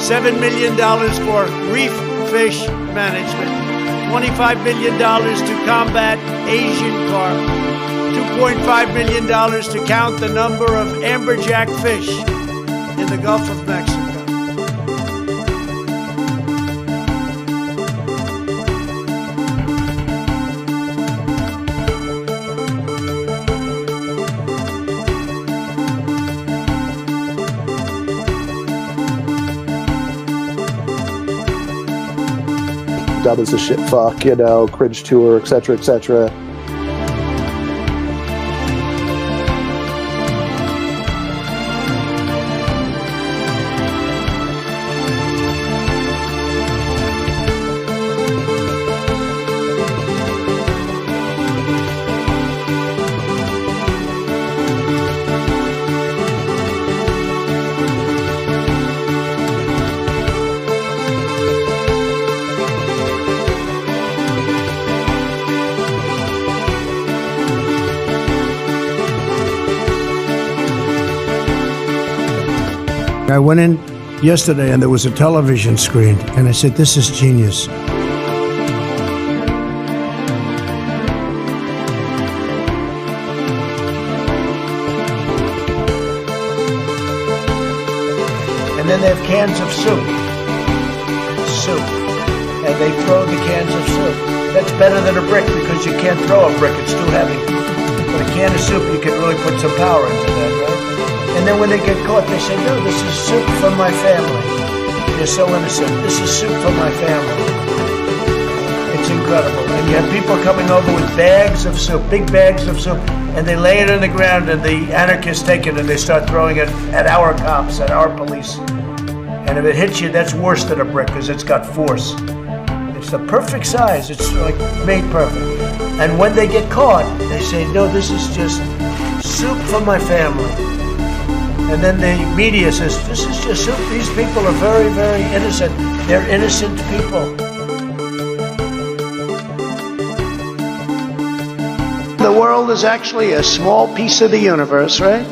$7 million for reef fish management, $25 million to combat Asian carp, $2.5 million to count the number of amberjack fish in the Gulf of Mexico. Dub is a shit fuck, you know, cringe tour, etc., etc. I went in yesterday and there was a television screen, and I said, this is genius. And then they have cans of soup. And they throw the cans of soup. That's better than a brick because you can't throw a brick, it's too heavy. But a can of soup, you can really put some power into that, right? And then when they get caught, they say, no, this is soup for my family. They're so innocent. This is soup for my family. It's incredible. And you have people coming over with bags of soup, big bags of soup, and they lay it on the ground, and the anarchists take it, and they start throwing it at our cops, at our police. And if it hits you, that's worse than a brick, because it's got force. It's the perfect size. It's like made perfect. And when they get caught, they say, no, this is just soup for my family. And then the media says, this is just soup. These people are very, very innocent. They're innocent people. The world is actually a small piece of the universe, right?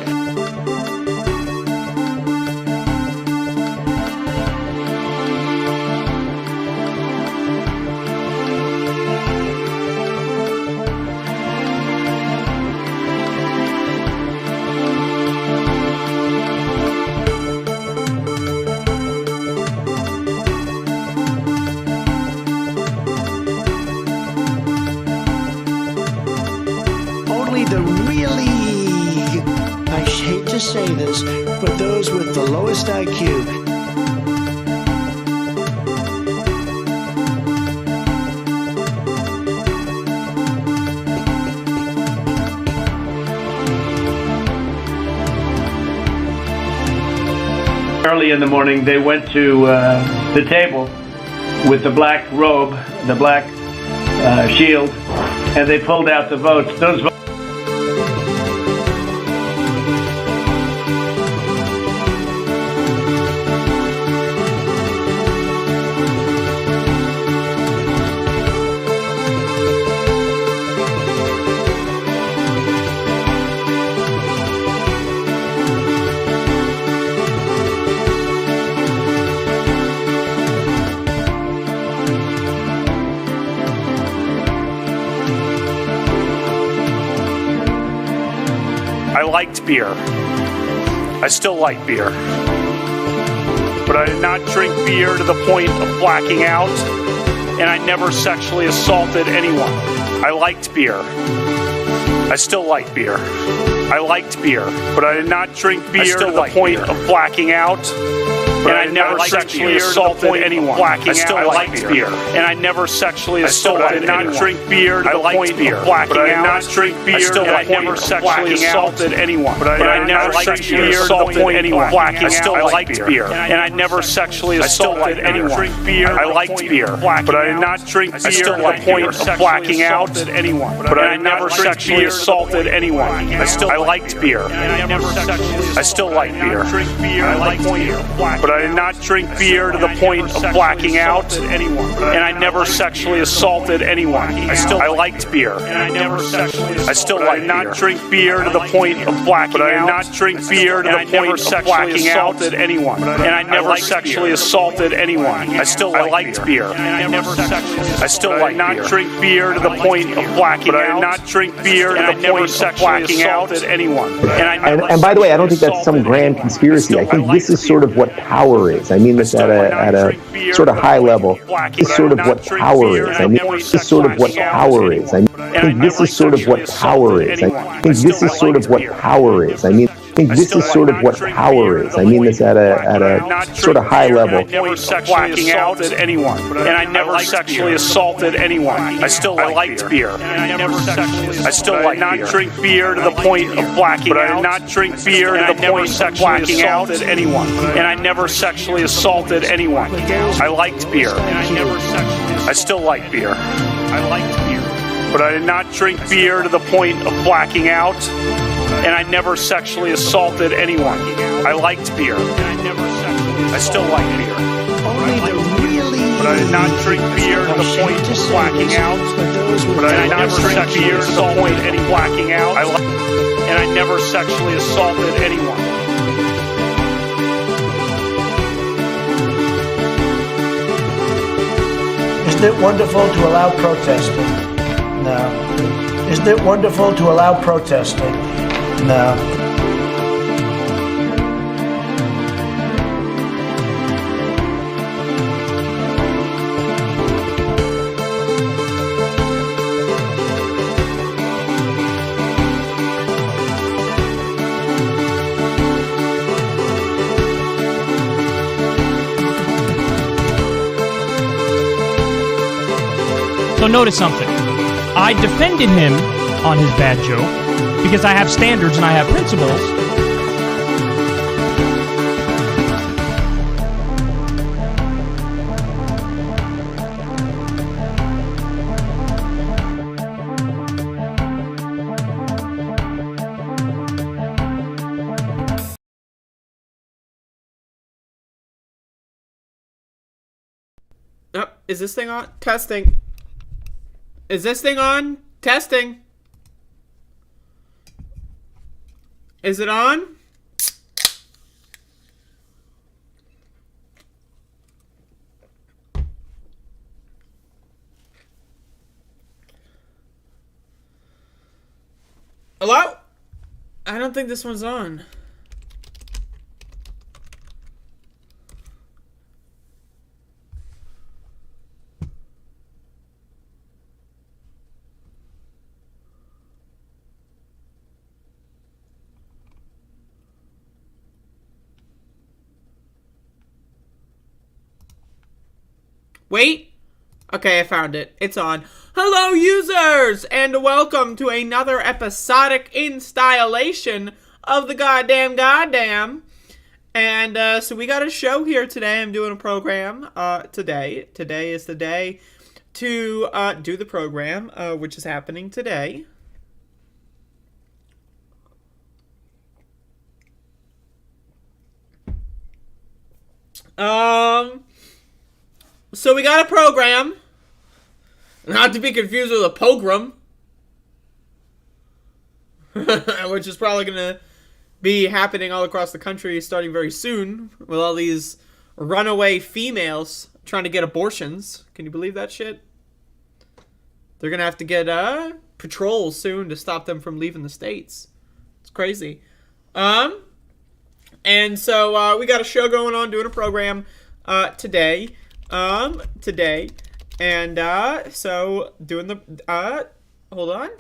The really, I hate to say this, but those with the lowest IQ. Early in the morning, they went to the table with the black robe, the black shield, and they pulled out the votes. Those votes. I liked beer. I still like beer. But I did not drink beer to the point of blacking out, and I never sexually assaulted anyone. I liked beer. I still like beer. I liked beer, but I did not drink beer to the point of blacking out. And I never sexually assaulted anyone. I still liked beer. And I never sexually assaulted anyone. I did not drink beer to the point of blacking out. I did not drink beer to the point of blacking assaulted anyone. But I never sexually assaulted anyone. I still liked beer. And I never sexually assaulted anyone. I liked beer. But I did not drink beer to the point of blacking out. But I never sexually assaulted anyone. I liked beer. I still like beer. I liked beer. But I did not drink beer to the point of blacking out, and I never sexually assaulted anyone. I liked beer. I still like beer. I did not drink beer to the point of blacking out. I did not drink beer to the point of blacking out at anyone. And I never sexually assaulted anyone. I liked beer. I still like not drink beer to the point of blacking out. I did not drink beer to the point of blacking out at anyone. And by the way, I don't think that's some grand conspiracy. I think this is sort of what power is. I mean this at a sort of high level. This is sort of what power is. I mean this is sort of what power is. I think this is sort of what power is. I think this is sort of what power is. I mean I think this is sort of what power is. I mean this at a sort of high level. Blacking out at anyone, and I never sexually assaulted anyone. I liked beer. I still like not drink beer to the point of blacking out. I did not drink beer to the point of blacking out at anyone, and I never sexually assaulted anyone. I liked beer. I still like beer. I liked beer, but I did not drink beer to the point of blacking out. And I never sexually assaulted anyone. I liked beer. I still like beer. But I did not drink beer to the point of blacking out. But I did not drink beer to the point of any blacking out. And I never sexually assaulted anyone. Isn't it wonderful to allow protesting? No. Isn't it wonderful to allow protesting? No. So notice something. I defended him on his bad joke because I have standards and I have principles. Oh, is this thing on? Testing. Is this thing on? Testing. Is it on? Hello? I don't think this one's on. Wait. Okay, I found it. It's on. Hello, users, and welcome to another episodic installation of the goddamn. And so we got a show here today. I'm doing a program today. Today is the day to do the program, which is happening today. So we got a program, not to be confused with a pogrom, which is probably going to be happening all across the country starting very soon, with all these runaway females trying to get abortions. Can you believe that shit? They're going to have to get patrols soon to stop them from leaving the States. It's crazy. And so we got a show going on, doing a program today. And so doing the hold on.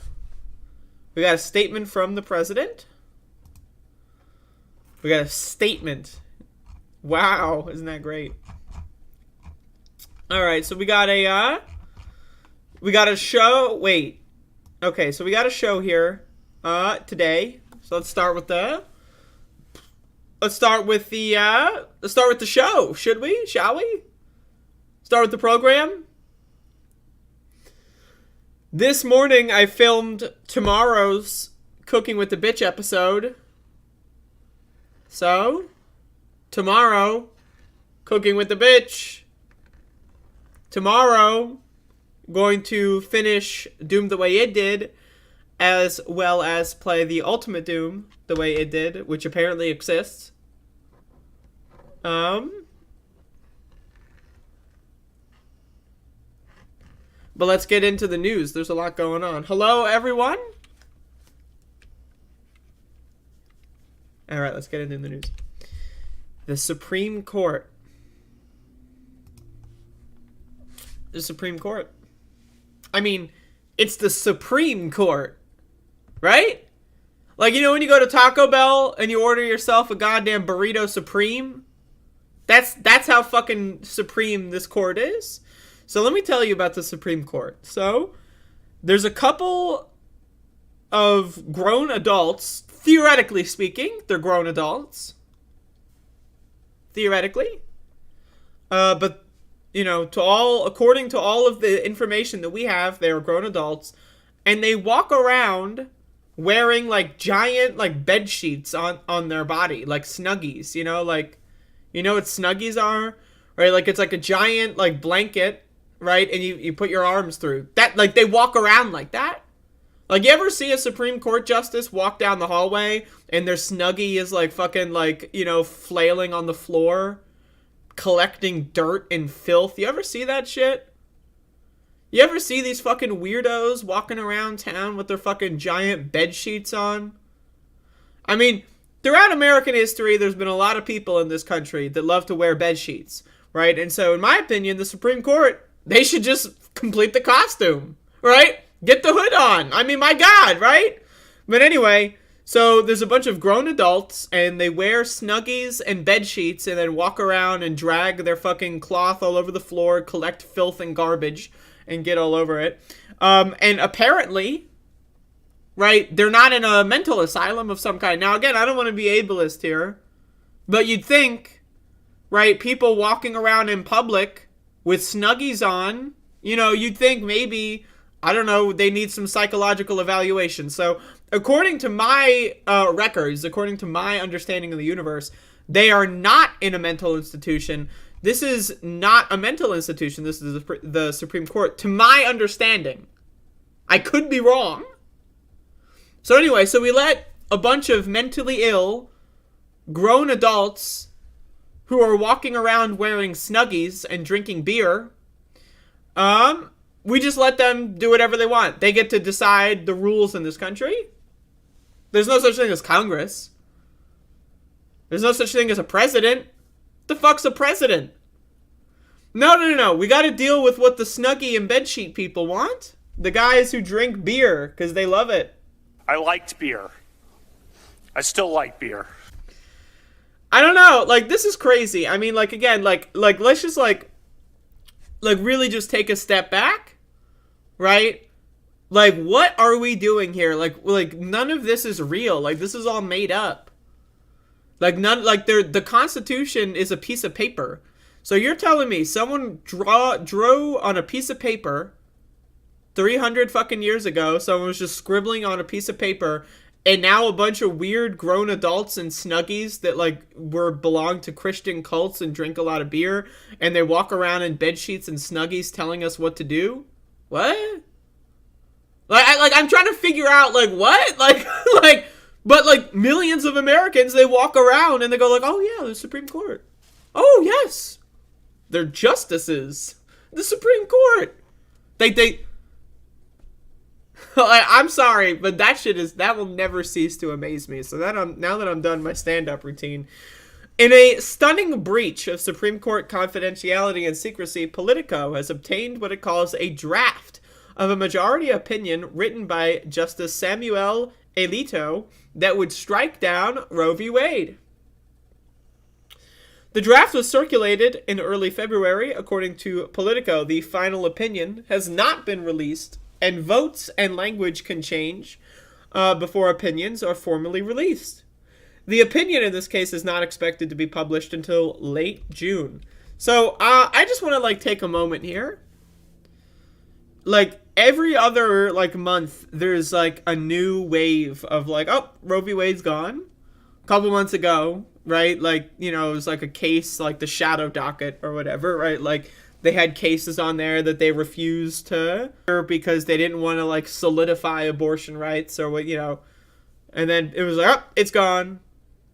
We got a statement from the president. We got a statement. Wow, isn't that great? All right, so we got a show. Wait. Okay, so we got a show here today. So let's start with the show. Should we? Shall we? Start with the program. This morning I filmed tomorrow's Cooking with the Bitch episode. So, tomorrow Cooking with the Bitch. Tomorrow, going to finish Doom the way it did, as well as play the Ultimate Doom the way it did, which apparently exists. But let's get into the news. There's a lot going on. Hello, everyone. All right, let's get into the news. The Supreme Court. The Supreme Court. I mean, it's the Supreme Court, right? Like, you know when you go to Taco Bell and you order yourself a goddamn burrito supreme? That's how fucking supreme this court is. So let me tell you about the Supreme Court. So, there's a couple of grown adults, theoretically speaking, they're grown adults. Theoretically. But, you know, according to all of the information that we have, they are grown adults. And they walk around wearing, like, giant, like, bed sheets on their body. Like Snuggies, you know? Like, you know what Snuggies are? Right? Like, it's like a giant, like, blanket, right? And you put your arms through. That, like, they walk around like that. Like, you ever see a Supreme Court justice walk down the hallway and their Snuggie is, like, fucking, like, you know, flailing on the floor, collecting dirt and filth? You ever see that shit? You ever see these fucking weirdos walking around town with their fucking giant bed sheets on? I mean, throughout American history, there's been a lot of people in this country that love to wear bed sheets, right? And so, in my opinion, the Supreme Court, they should just complete the costume, right? Get the hood on. I mean, my God, right? But anyway, so there's a bunch of grown adults, and they wear Snuggies and bed sheets, and then walk around and drag their fucking cloth all over the floor, collect filth and garbage, and get all over it. And apparently, right, they're not in a mental asylum of some kind. Now, again, I don't want to be ableist here, but you'd think, right, people walking around in public with Snuggies on, you know, you'd think maybe, I don't know, they need some psychological evaluation. So, according to my records, according to my understanding of the universe, they are not in a mental institution. This is not a mental institution. This is the Supreme Court, to my understanding. I could be wrong. So anyway, so we let a bunch of mentally ill, grown adults who are walking around wearing Snuggies and drinking beer, we just let them do whatever they want. They get to decide the rules in this country. There's no such thing as Congress. There's no such thing as a president. The fuck's a president? No. We gotta deal with what the Snuggie and bedsheet people want. The guys who drink beer because they love it. I liked beer. I still like beer. I don't know. Like, this is crazy. I mean, like, again, like let's just, like really just take a step back, right? Like, what are we doing here? Like, none of this is real. Like, this is all made up. Like, the Constitution is a piece of paper. So you're telling me someone drew on a piece of paper 300 fucking years ago, someone was just scribbling on a piece of paper, and now a bunch of weird grown adults in Snuggies that, like, belong to Christian cults and drink a lot of beer, and they walk around in bed sheets and Snuggies telling us what to do? What? I'm trying to figure out, like, what? But, like, millions of Americans, they walk around and they go, like, oh, yeah, the Supreme Court. Oh, yes. They're justices. The Supreme Court. I'm sorry, but that will never cease to amaze me. So now that I'm done my stand-up routine. In a stunning breach of Supreme Court confidentiality and secrecy, Politico has obtained what it calls a draft of a majority opinion written by Justice Samuel Alito that would strike down Roe v. Wade. The draft was circulated in early February. According to Politico, the final opinion has not been released, and votes and language can change before opinions are formally released. The opinion in this case is not expected to be published until late June. So I just want to, like, take a moment here. Like, every other, like, month, there's, like, a new wave of, like, oh, Roe v. Wade's gone. A couple months ago, right? Like, you know, it was like a case, like the shadow docket or whatever, right? Like, they had cases on there that they refused to, because they didn't want to, like, solidify abortion rights or what, you know. And then it was like, oh, it's gone.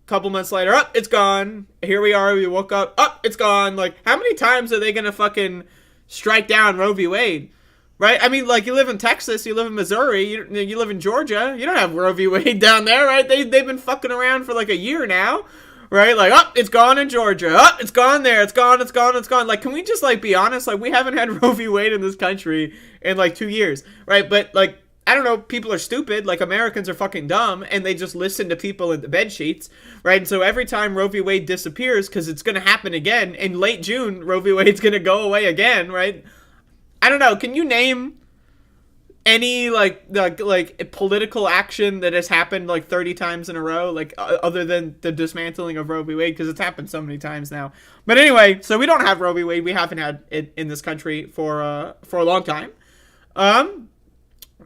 Couple months later, oh, it's gone. Here we are. We woke up. Oh, it's gone. Like, how many times are they going to fucking strike down Roe v. Wade? Right? I mean, like, you live in Texas, you live in Missouri, you live in Georgia. You don't have Roe v. Wade down there, right? They've been fucking around for like a year now, right? Like, oh, it's gone in Georgia. Oh, it's gone there. It's gone. Like, can we just, like, be honest? Like, we haven't had Roe v. Wade in this country in, like, 2 years, right? But, like, I don't know, people are stupid, like Americans are fucking dumb, and they just listen to people in the bed sheets, right? And so every time Roe v. Wade disappears, because it's going to happen again, in late June, Roe v. Wade's going to go away again, right? I don't know, can you name any, like political action that has happened, like, 30 times in a row, like, other than the dismantling of Roe v. Wade, because it's happened so many times now. But anyway, so we don't have Roe v. Wade, we haven't had it in this country for a long time.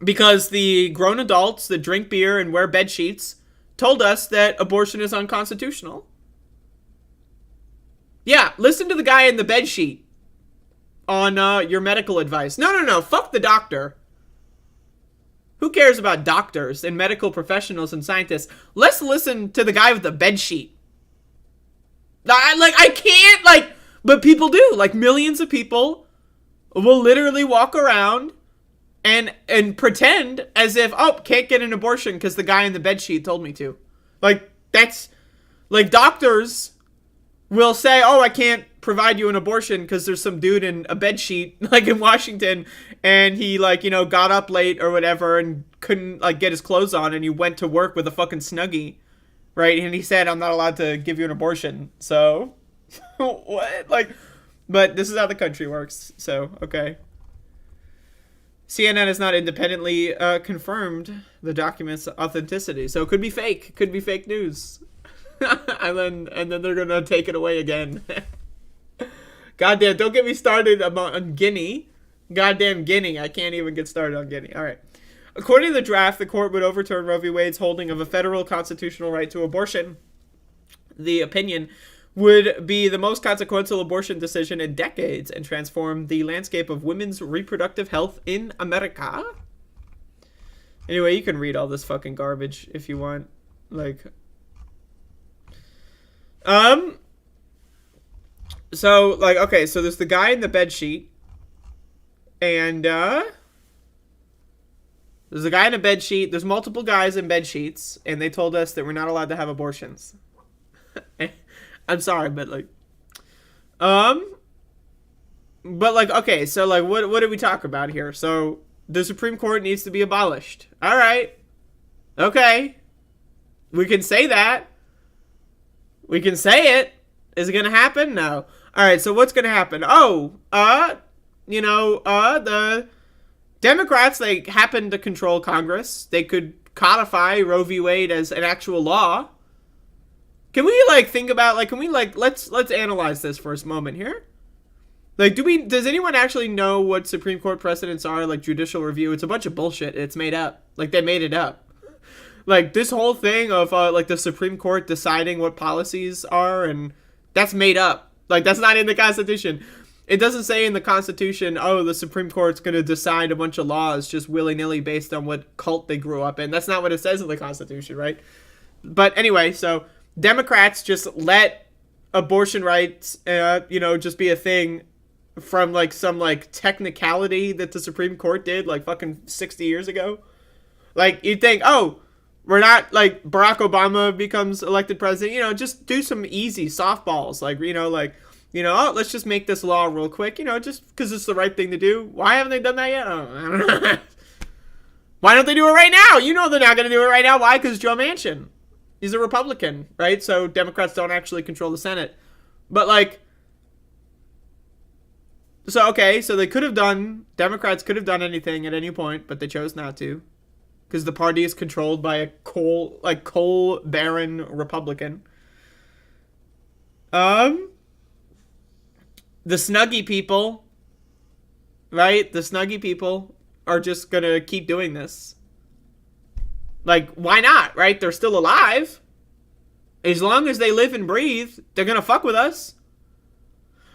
Because the grown adults that drink beer and wear bed sheets told us that abortion is unconstitutional. Yeah, listen to the guy in the bed sheet on your medical advice. No, fuck the doctor. Who cares about doctors and medical professionals and scientists? Let's listen to the guy with the bed sheet. I can't, but people do. Like, millions of people will literally walk around and pretend as if, oh, can't get an abortion because the guy in the bedsheet told me to. Like, that's, like, doctors will say, oh, I can't provide you an abortion because there's some dude in a bedsheet, like, in Washington, and he, like, you know, got up late or whatever and couldn't, like, get his clothes on, and he went to work with a fucking Snuggie, right? And he said, I'm not allowed to give you an abortion. So, what? Like, but this is how the country works, so, okay. CNN has not independently confirmed the document's authenticity, so it could be fake. It could be fake news. and then they're gonna take it away again. Goddamn! Don't get me started on Guinea. Goddamn Guinea! I can't even get started on Guinea. All right. According to the draft, the court would overturn Roe v. Wade's holding of a federal constitutional right to abortion. The opinion would be the most consequential abortion decision in decades and transform the landscape of women's reproductive health in America. Anyway, you can read all this fucking garbage if you want. Like, so, like, okay, so there's the guy in the bed sheet, and, there's a guy in a bed sheet, there's multiple guys in bed sheets, and they told us that we're not allowed to have abortions. I'm sorry, but, like, but, like, okay, so, like, what did we talk about here? So, the Supreme Court needs to be abolished. All right. Okay. We can say that. We can say it. Is it going to happen? No. All right, so what's going to happen? Oh, the Democrats, they happen to control Congress. They could codify Roe v. Wade as an actual law. Can we, like, think about, like, can we, like, let's analyze this for a moment here. Like, does anyone actually know what Supreme Court precedents are, like, judicial review? It's a bunch of bullshit. It's made up. Like, they made it up. Like, this whole thing of, like, the Supreme Court deciding what policies are, and that's made up. Like, that's not in the Constitution. It doesn't say in the Constitution, oh, the Supreme Court's going to decide a bunch of laws just willy-nilly based on what cult they grew up in. That's not what it says in the Constitution, right? But anyway, so Democrats just let abortion rights, just be a thing from, like, some, like, technicality that the Supreme Court did, like, fucking 60 years ago. Like, you'd think, oh, we're not, like, Barack Obama becomes elected president, just do some easy softballs, like, oh, let's just make this law real quick, just because it's the right thing to do. Why haven't they done that yet? I don't know. Why don't they do it right now? You know they're not going to do it right now. Why? Because Joe Manchin, he's a Republican, right? So Democrats don't actually control the Senate. But, like, so, okay, so Democrats could have done anything at any point, but they chose not to. Because the party is controlled by a coal baron Republican. The Snuggie people, right? The Snuggie people are just gonna keep doing this. Like, why not, right? They're still alive. As long as they live and breathe, they're gonna fuck with us.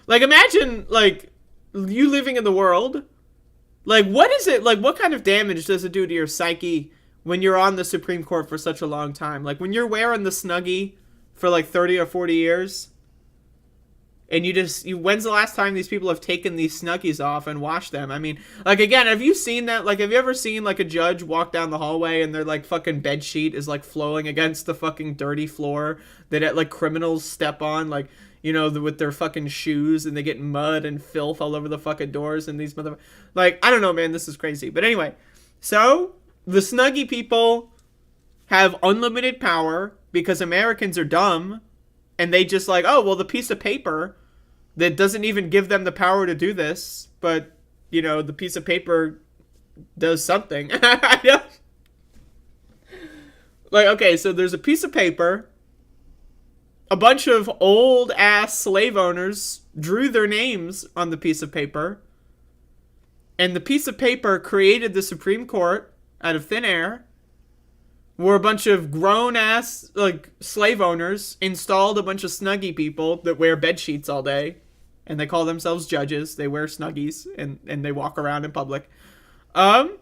Like, imagine, like, you living in the world. Like, what is it, like, what kind of damage does it do to your psyche when you're on the Supreme Court for such a long time? Like, when you're wearing the Snuggie for, like, 30 or 40 years, and when's the last time these people have taken these Snuggies off and washed them? I mean, like, again, have you seen that? Like, have you ever seen, like, a judge walk down the hallway and their, like, fucking bed sheet is, like, flowing against the fucking dirty floor that, like, criminals step on, like, you know, with their fucking shoes, and they get mud and filth all over the fucking doors, and these like, I don't know, man, this is crazy. But anyway, so, the Snuggie people have unlimited power because Americans are dumb, and they just like, oh, well, the piece of paper that doesn't even give them the power to do this, but, you know, the piece of paper does something. Like, okay, so there's a piece of paper. A bunch of old-ass slave owners drew their names on the piece of paper. And the piece of paper created the Supreme Court out of thin air. Where a bunch of grown-ass, like, slave owners installed a bunch of Snuggie people that wear bed sheets all day. And they call themselves judges. They wear Snuggies, and they walk around in public. And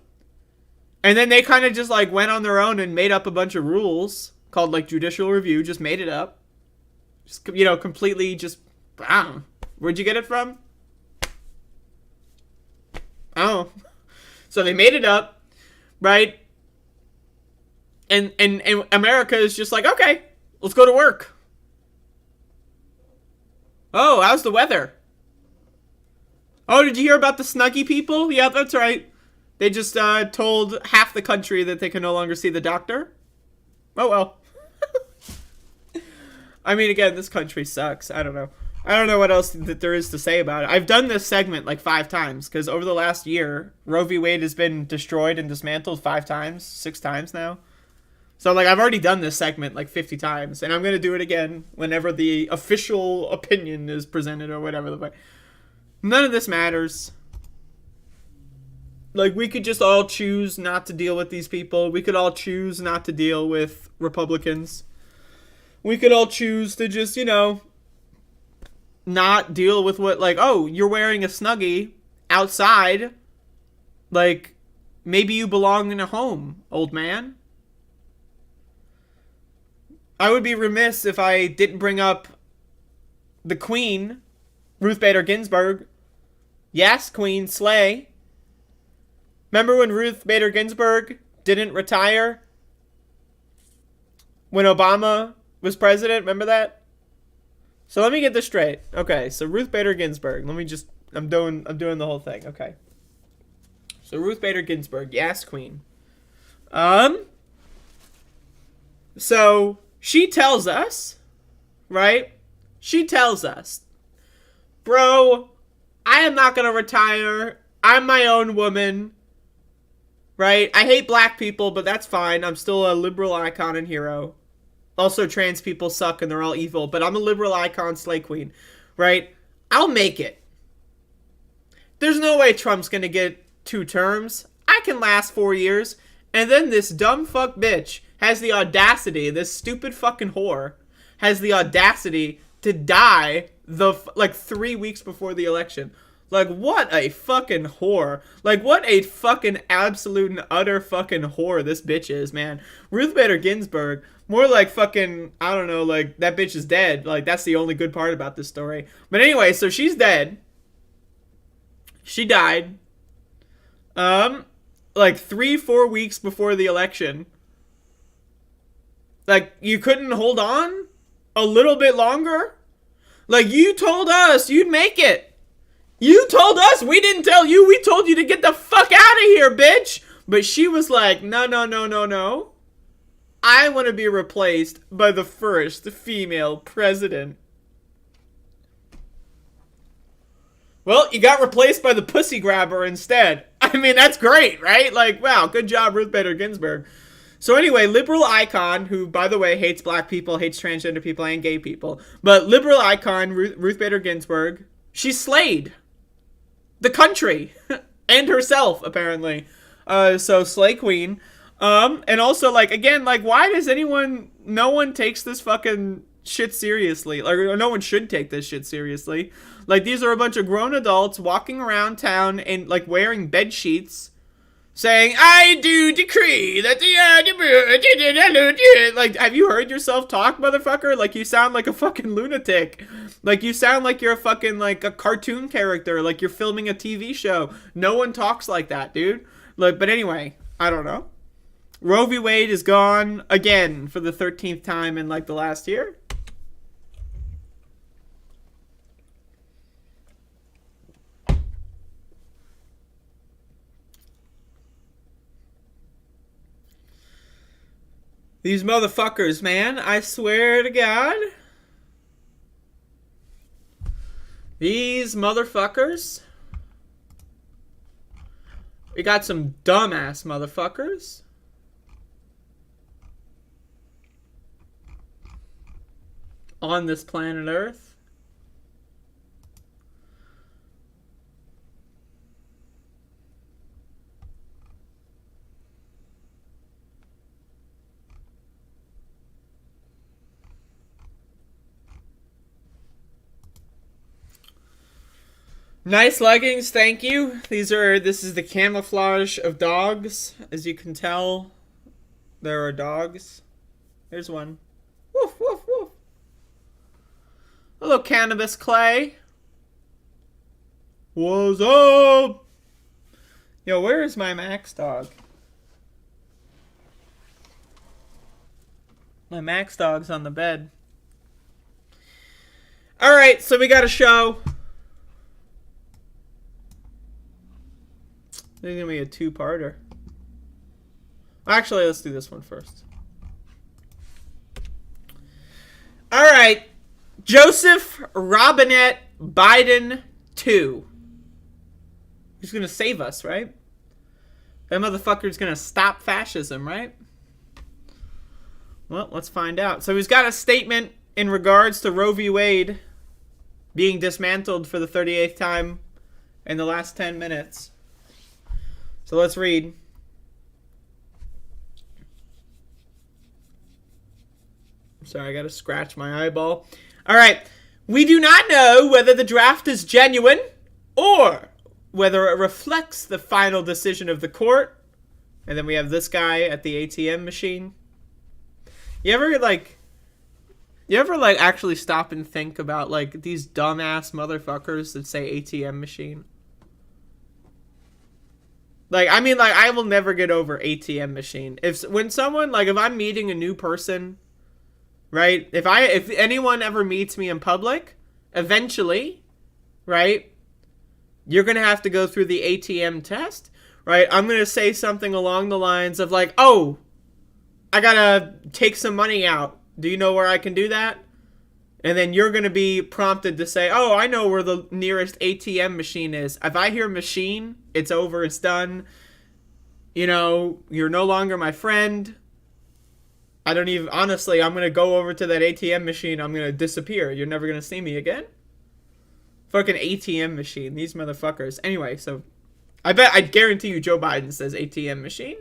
then they kind of just, like, went on their own and made up a bunch of rules called, like, judicial review. Just made it up. Just, you know, completely just, I don't know. Where'd you get it from? I don't know. So they made it up, right? And America is just like, okay, let's go to work. Oh, how's the weather? Oh, did you hear about the Snuggie people? Yeah, that's right. They just told half the country that they can no longer see the doctor. Oh, well. I mean, again, this country sucks. I don't know. I don't know what else that there is to say about it. I've done this segment like 5 times, because over the last year, Roe v. Wade has been destroyed and dismantled 5 times, 6 times now. So, like, I've already done this segment like 50 times, and I'm going to do it again whenever the official opinion is presented or whatever the fuck. None of this matters. Like, we could just all choose not to deal with these people. We could all choose not to deal with Republicans. We could all choose to just, you know, not deal with what, like, oh, you're wearing a Snuggie outside. Like, maybe you belong in a home, old man. I would be remiss if I didn't bring up the Queen, Ruth Bader Ginsburg. Yes, Queen, slay. Remember when Ruth Bader Ginsburg didn't retire? When Obama was president, remember that? So let me get this straight. Okay, so Ruth Bader Ginsburg. I'm doing the whole thing. Okay. So Ruth Bader Ginsburg, yes, Queen. So she tells us, right? She tells us, bro, I am not gonna retire. I'm my own woman. Right? I hate black people, but that's fine. I'm still a liberal icon and hero. Also, trans people suck and they're all evil, but I'm a liberal icon, slay queen. Right? I'll make it. There's no way Trump's gonna get 2 terms. I can last 4 years. And then this dumb fuck bitch has the audacity, this stupid fucking whore, has the audacity to die 3 weeks before the election. Like, what a fucking whore. Like, what a fucking absolute and utter fucking whore this bitch is, man. Ruth Bader Ginsburg, more like fucking, I don't know, like, that bitch is dead. Like, that's the only good part about this story. But anyway, so she's dead. She died. 3-4 weeks before the election. Like, you couldn't hold on a little bit longer? Like, you told us you'd make it. You told us, we didn't tell you, we told you to get the fuck out of here, bitch! But she was like, no. I want to be replaced by the first female president. Well, you got replaced by the pussy grabber instead. I mean, that's great, right? Like, wow, good job, Ruth Bader Ginsburg. So anyway, liberal icon, who, by the way, hates black people, hates transgender people, and gay people. But liberal icon, Ruth Bader Ginsburg, she slayed the country and herself, apparently. So slay queen. And also, like, again, like, why does no one takes this fucking shit seriously? Like, or no one should take this shit seriously. Like, these are a bunch of grown adults walking around town and, like, wearing bed sheets, saying, I do decree that the, like, have you heard yourself talk, motherfucker? Like, you sound like a fucking lunatic. Like, you sound like you're a fucking, like, a cartoon character, like you're filming a TV show. No one talks like that, dude. Look, but anyway, I don't know. Roe v. Wade is gone again for the 13th time in, like, the last year. These motherfuckers, man. I swear to God. These motherfuckers. We got some dumbass motherfuckers. On this planet Earth. Nice leggings, thank you. This is the camouflage of dogs. As you can tell, there are dogs. There's one. Woof, woof, woof. Hello, Cannabis Clay. What's up? Yo, where is my Max dog? My Max dog's on the bed. Alright, so we got a show. This is going to be a two-parter. Actually, let's do this one first. Alright. Joseph Robinette Biden 2. He's going to save us, right? That motherfucker's going to stop fascism, right? Well, let's find out. So he's got a statement in regards to Roe v. Wade being dismantled for the 38th time in the last 10 minutes. So let's read. Sorry, I gotta scratch my eyeball. Alright. We do not know whether the draft is genuine or whether it reflects the final decision of the court. And then we have this guy at the ATM machine. You ever actually stop and think about, like, these dumbass motherfuckers that say ATM machine? Like, I mean, like, I will never get over ATM machine. If I'm meeting a new person, right? If anyone ever meets me in public, eventually, right? You're going to have to go through the ATM test, right? I'm going to say something along the lines of, like, oh, I got to take some money out. Do you know where I can do that? And then you're going to be prompted to say, oh, I know where the nearest ATM machine is. If I hear machine, it's over, it's done. You know, you're no longer my friend. Honestly, I'm going to go over to that ATM machine. I'm going to disappear. You're never going to see me again. Fucking ATM machine. These motherfuckers. Anyway, so I guarantee you Joe Biden says ATM machine.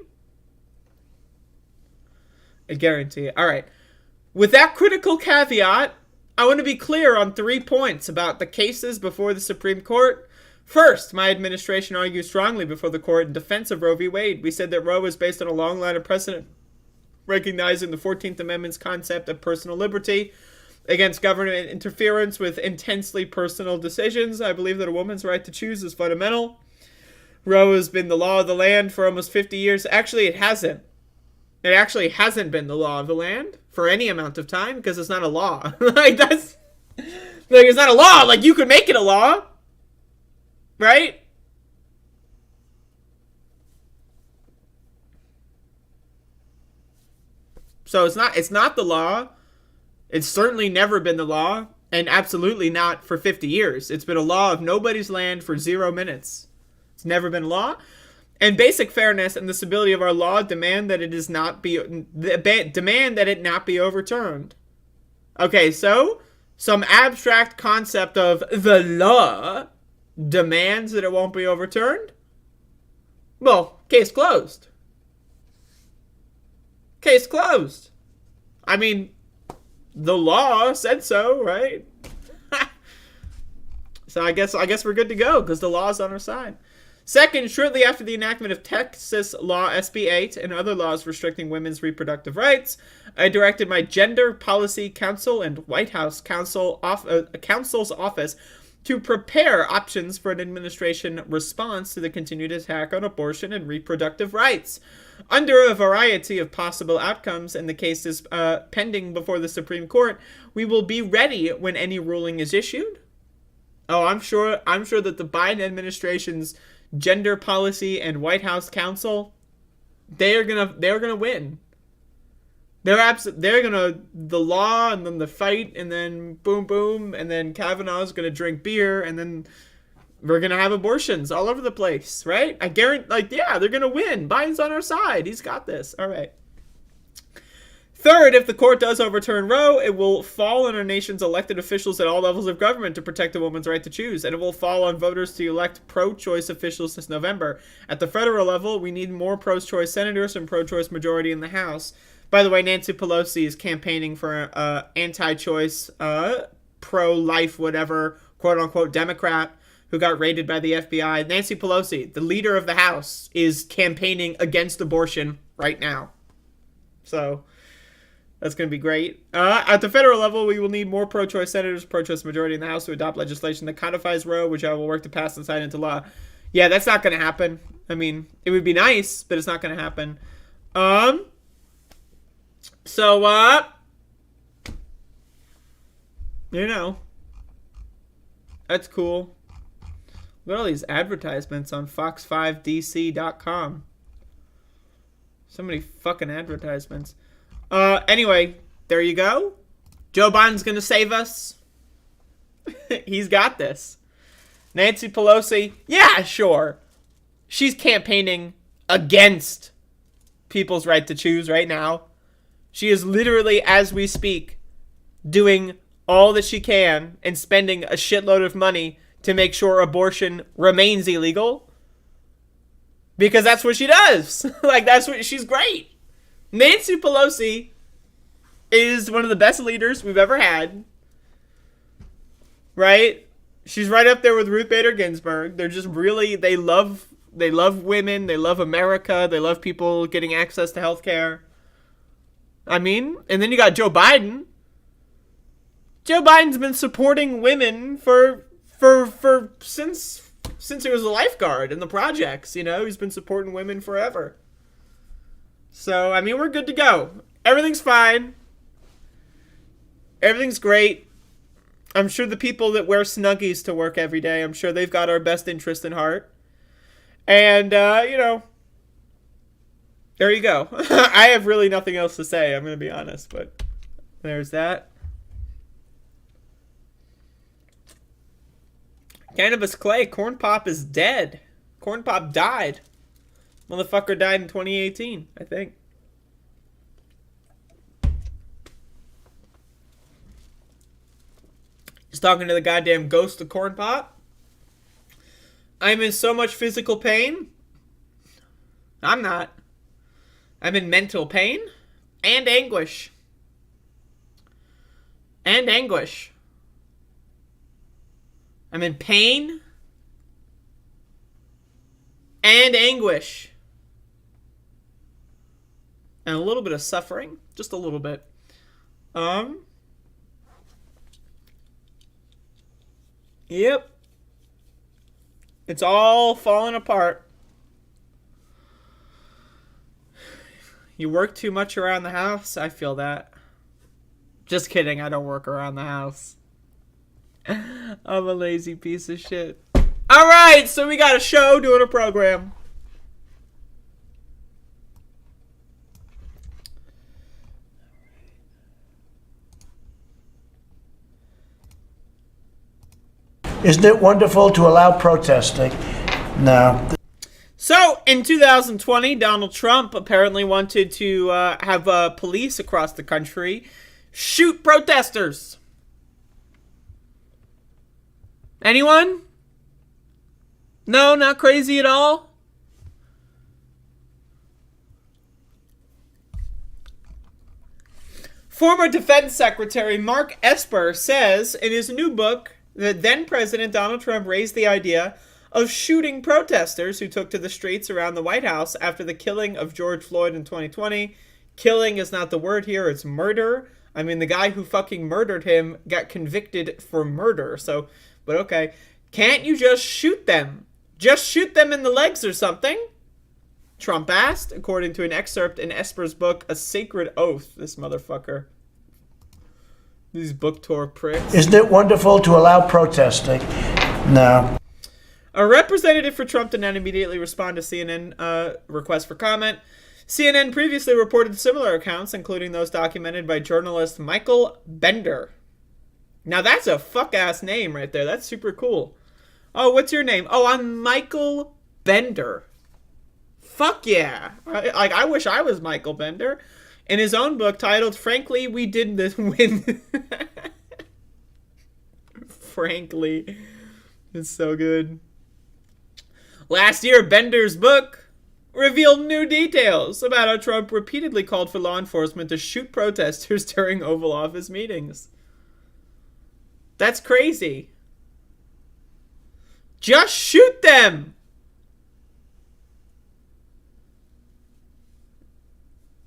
I guarantee it. All right. With that critical caveat, I want to be clear on 3 points about the cases before the Supreme Court. First, my administration argued strongly before the court in defense of Roe v. Wade. We said that Roe is based on a long line of precedent, recognizing the 14th Amendment's concept of personal liberty against government interference with intensely personal decisions. I believe that a woman's right to choose is fundamental. Roe has been the law of the land for almost 50 years. Actually, it hasn't. It actually hasn't been the law of the land for any amount of time because it's not a law. It's not a law. Like, you could make it a law. Right? So it's not the law. It's certainly never been the law, and absolutely not for 50 years. It's been a law of nobody's land for 0 minutes. It's never been law. And basic fairness and the stability of our law demand that it not be overturned. Okay, so some abstract concept of the law demands that it won't be overturned. Well, case closed. Case closed. I mean, the law said so, right? So I guess we're good to go because the law's on our side. Second, shortly after the enactment of Texas Law SB 8 and other laws restricting women's reproductive rights, I directed my Gender Policy Council and White House Counsel's office to prepare options for an administration response to the continued attack on abortion and reproductive rights. Under a variety of possible outcomes in the cases pending before the Supreme Court, we will be ready when any ruling is issued. Oh, I'm sure that the Biden administration's Gender Policy and White House Council, they're gonna win. They're gonna the law and then the fight and then boom boom and then Kavanaugh's gonna drink beer and then we're gonna have abortions all over the place, right? I guarantee, they're gonna win. Biden's on our side. He's got this. All right. Third, if the court does overturn Roe, it will fall on our nation's elected officials at all levels of government to protect a woman's right to choose, and it will fall on voters to elect pro-choice officials this November. At the federal level, we need more pro-choice senators and pro-choice majority in the House. By the way, Nancy Pelosi is campaigning for anti-choice, pro-life, whatever, quote-unquote Democrat who got raided by the FBI. Nancy Pelosi, the leader of the House, is campaigning against abortion right now. So that's going to be great. At the federal level, we will need more pro-choice senators, pro-choice majority in the House to adopt legislation that codifies Roe, which I will work to pass and sign into law. Yeah, that's not going to happen. I mean, it would be nice, but it's not going to happen. That's cool. Look at all these advertisements on fox5dc.com. So many fucking advertisements. Anyway, there you go. Joe Biden's gonna save us. He's got this. Nancy Pelosi, yeah, sure. She's campaigning against people's right to choose right now. She is literally, as we speak, doing all that she can and spending a shitload of money to make sure abortion remains illegal. Because that's what she does. She's great. Nancy Pelosi is one of the best leaders we've ever had. Right? She's right up there with Ruth Bader Ginsburg. They're just really, they love women, they love America, they love people getting access to healthcare. I mean, and then you got Joe Biden. Joe Biden's been supporting women since he was a lifeguard in the projects, he's been supporting women forever. So, I mean, we're good to go. Everything's fine. Everything's great. I'm sure the people that wear Snuggies to work every day, I'm sure they've got our best interest in heart. And, there you go. I have really nothing else to say, I'm going to be honest, but there's that. Cannabis Clay, Corn Pop is dead. Corn Pop died. Motherfucker died in 2018, I think. He's talking to the goddamn ghost of Corn Pop. I'm in so much physical pain. I'm not. I'm in mental pain and anguish. And anguish. I'm in pain and anguish. And a little bit of suffering. Just a little bit. Yep. It's all falling apart. You work too much around the house? I feel that. Just kidding, I don't work around the house. I'm a lazy piece of shit. Alright, so we got a show doing a program. Isn't it wonderful to allow protesting? No. So, in 2020, Donald Trump apparently wanted to have police across the country shoot protesters. Anyone? No, not crazy at all? Former Defense Secretary Mark Esper says in his new book that then-President Donald Trump raised the idea of shooting protesters who took to the streets around the White House after the killing of George Floyd in 2020. Killing is not the word here, it's murder. I mean, the guy who fucking murdered him got convicted for murder, so, but okay. Can't you just shoot them? Just shoot them in the legs or something? Trump asked, according to an excerpt in Esper's book, A Sacred Oath. This motherfucker. These book tour pricks. Isn't it wonderful to allow protesting? No. A representative for Trump did not immediately respond to CNN request for comment. CNN previously reported similar accounts, including those documented by journalist Michael Bender. Now that's a fuck-ass name right there. That's super cool. Oh, what's your name? Oh, I'm Michael Bender. Fuck yeah. Like, I wish I was Michael Bender. In his own book titled, Frankly, We Didn't Win. Frankly. It's so good. Last year, Bender's book revealed new details about how Trump repeatedly called for law enforcement to shoot protesters during Oval Office meetings. That's crazy. Just shoot them!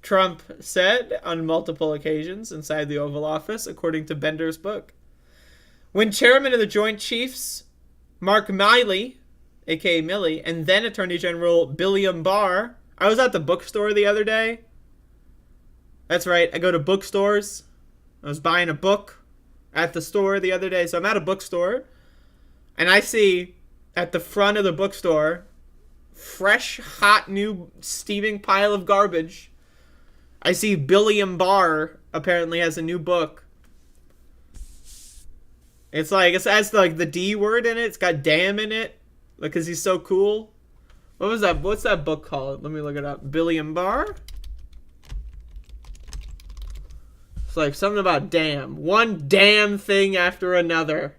Trump said on multiple occasions inside the Oval Office, according to Bender's book. When chairman of the Joint Chiefs, Mark Milley, a.k.a. Milley, and then Attorney General William Barr, I was at the bookstore the other day. That's right, I go to bookstores. I was buying a book at the store the other day. So I'm at a bookstore, and I see at the front of the bookstore, fresh, hot, new, steaming pile of garbage. I see William Barr apparently has a new book. It's like, it has like the D word in it. It's got damn in it. Because he's so cool. What was that? What's that book called? Let me look it up. William Barr? It's like something about damn. One damn thing after another.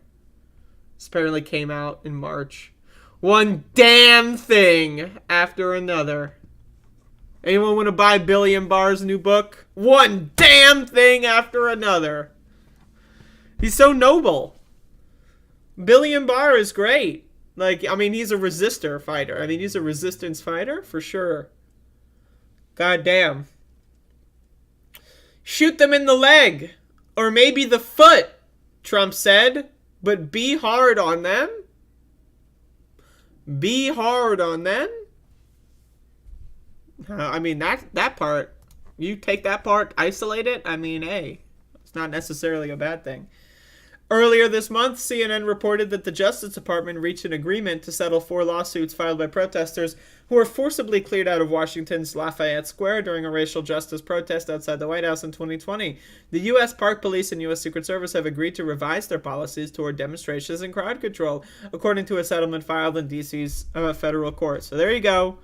This apparently came out in March. One damn thing after another. Anyone want to buy William Barr's new book? One damn thing after another. He's so noble. William Barr is great. Like, I mean, he's a resistor fighter. I mean, he's a resistance fighter for sure. God damn. Shoot them in the leg. Or maybe the foot, Trump said. But be hard on them. Be hard on them. I mean, that part, you take that part, isolate it, I mean, hey, it's not necessarily a bad thing. Earlier this month, CNN reported that the Justice Department reached an agreement to settle 4 lawsuits filed by protesters who were forcibly cleared out of Washington's Lafayette Square during a racial justice protest outside the White House in 2020. The U.S. Park Police and U.S. Secret Service have agreed to revise their policies toward demonstrations and crowd control, according to a settlement filed in D.C.'s federal court. So there you go.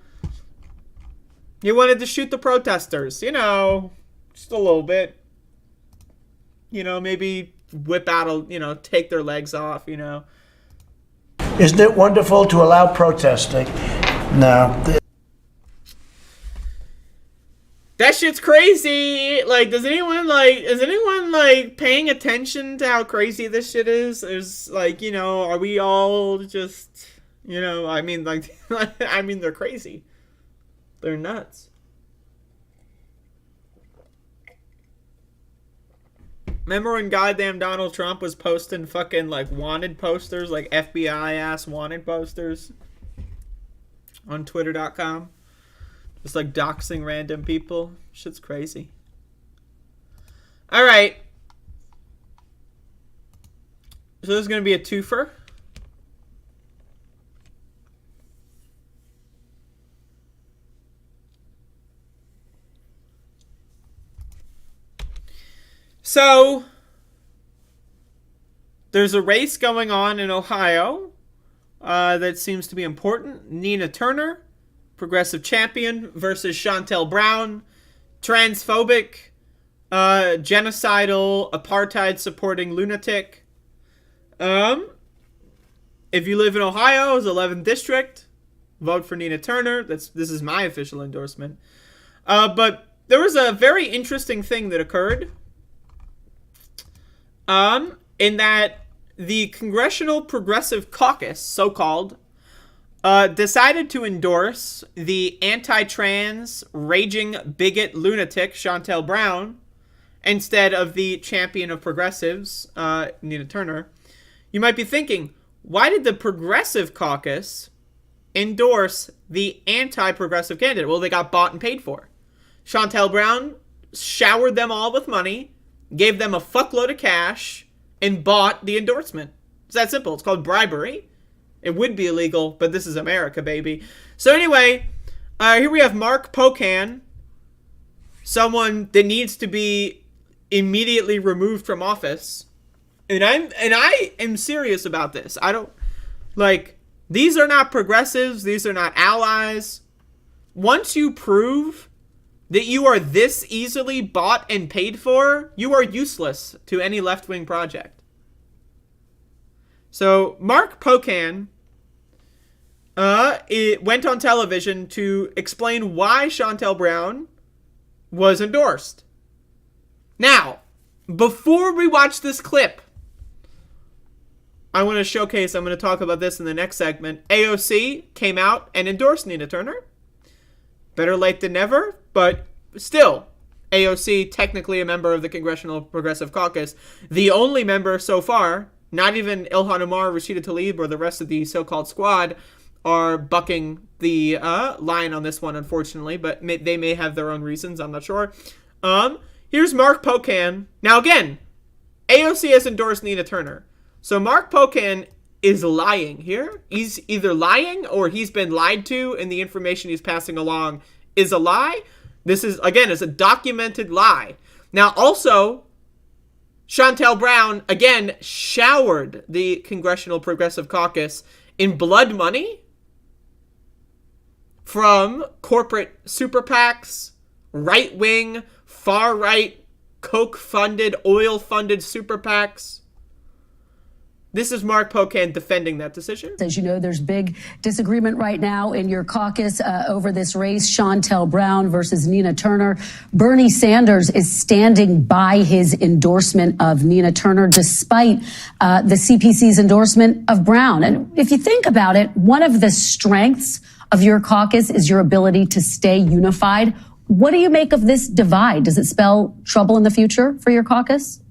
You wanted to shoot the protesters, you know, just a little bit. You know, maybe whip out, take their legs off, you know. Isn't it wonderful to allow protesting? No. That shit's crazy. Like, is anyone paying attention to how crazy this shit is? There's like, are we all just, I mean, like, I mean, they're crazy. They're nuts. Remember when goddamn Donald Trump was posting fucking, like, wanted posters? Like, FBI-ass wanted posters? On Twitter.com? Just, like, doxing random people? Shit's crazy. Alright. So this is going to be a twofer. So, there's a race going on in Ohio that seems to be important. Nina Turner, progressive champion, versus Chantel Brown, transphobic, genocidal, apartheid-supporting lunatic. If you live in Ohio's 11th district, vote for Nina Turner. This is my official endorsement. But there was a very interesting thing that occurred in that the Congressional Progressive Caucus, so-called, decided to endorse the anti-trans, raging bigot lunatic Shontel Brown instead of the champion of progressives, Nina Turner. You might be thinking, why did the Progressive Caucus endorse the anti-progressive candidate? Well, they got bought and paid for. Shontel Brown showered them all with money, gave them a fuckload of cash, and bought the endorsement. It's that simple. It's called bribery. It would be illegal, but this is America, baby. So anyway, here we have Mark Pocan, someone that needs to be immediately removed from office. And I am serious about this. I don't, like, these are not progressives. These are not allies. Once you prove that you are this easily bought and paid for, you are useless to any left-wing project. So Mark Pocan went on television to explain why Shontel Brown was endorsed. Now, before we watch this clip, I want to showcase, I'm going to talk about this in the next segment. AOC came out and endorsed Nina Turner. Better late than never, but still, AOC, technically a member of the Congressional Progressive Caucus, the only member so far. Not even Ilhan Omar, Rashida Tlaib, or the rest of the so-called squad are bucking the line on this one, unfortunately, but they may have their own reasons. I'm not sure. Here's Mark Pocan. Now, again, AOC has endorsed Nina Turner. So Mark Pocan is lying here. He's either lying or he's been lied to, and the information he's passing along is a lie. This is, again, is a documented lie. Now, also, Shontel Brown, again, showered the Congressional Progressive Caucus in blood money from corporate super PACs, right-wing, far-right, Coke-funded, oil-funded super PACs. This is Mark Pocan defending that decision. As you know, there's big disagreement right now in your caucus over this race, Shontel Brown versus Nina Turner. Bernie Sanders is standing by his endorsement of Nina Turner, despite the CPC's endorsement of Brown. And if you think about it, one of the strengths of your caucus is your ability to stay unified. What do you make of this divide? Does it spell trouble in the future for your caucus?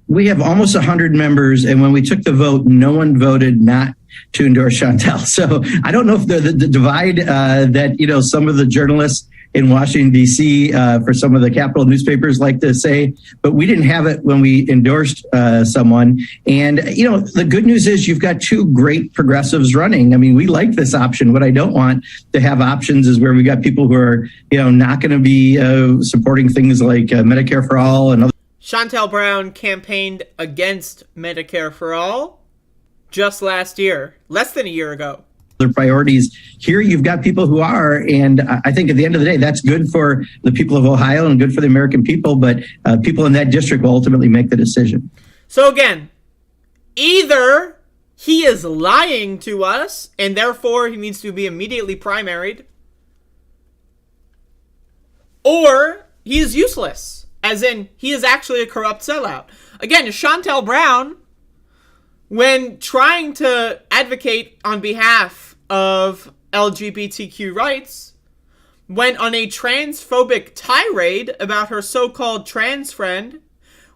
We have almost 100 members, and when we took the vote, no one voted not to endorse Shontel. So I don't know if the divide that, you know, some of the journalists in Washington, D.C., for some of the capital newspapers like to say, but we didn't have it when we endorsed someone. And, you know, the good news is you've got two great progressives running. I mean, we like this option. What I don't want to have options is where we got people who are, you know, not going to be supporting things like Medicare for All and other. Shontel Brown campaigned against Medicare for All just last year, less than a year ago. Their priorities. Here you've got people who are, and I think at the end of the day, that's good for the people of Ohio and good for the American people, but people in that district will ultimately make the decision. So again, either he is lying to us, and therefore he needs to be immediately primaried, or he is useless. As in, he is actually a corrupt sellout. Again, Shontel Brown, when trying to advocate on behalf of LGBTQ rights, went on a transphobic tirade about her so-called trans friend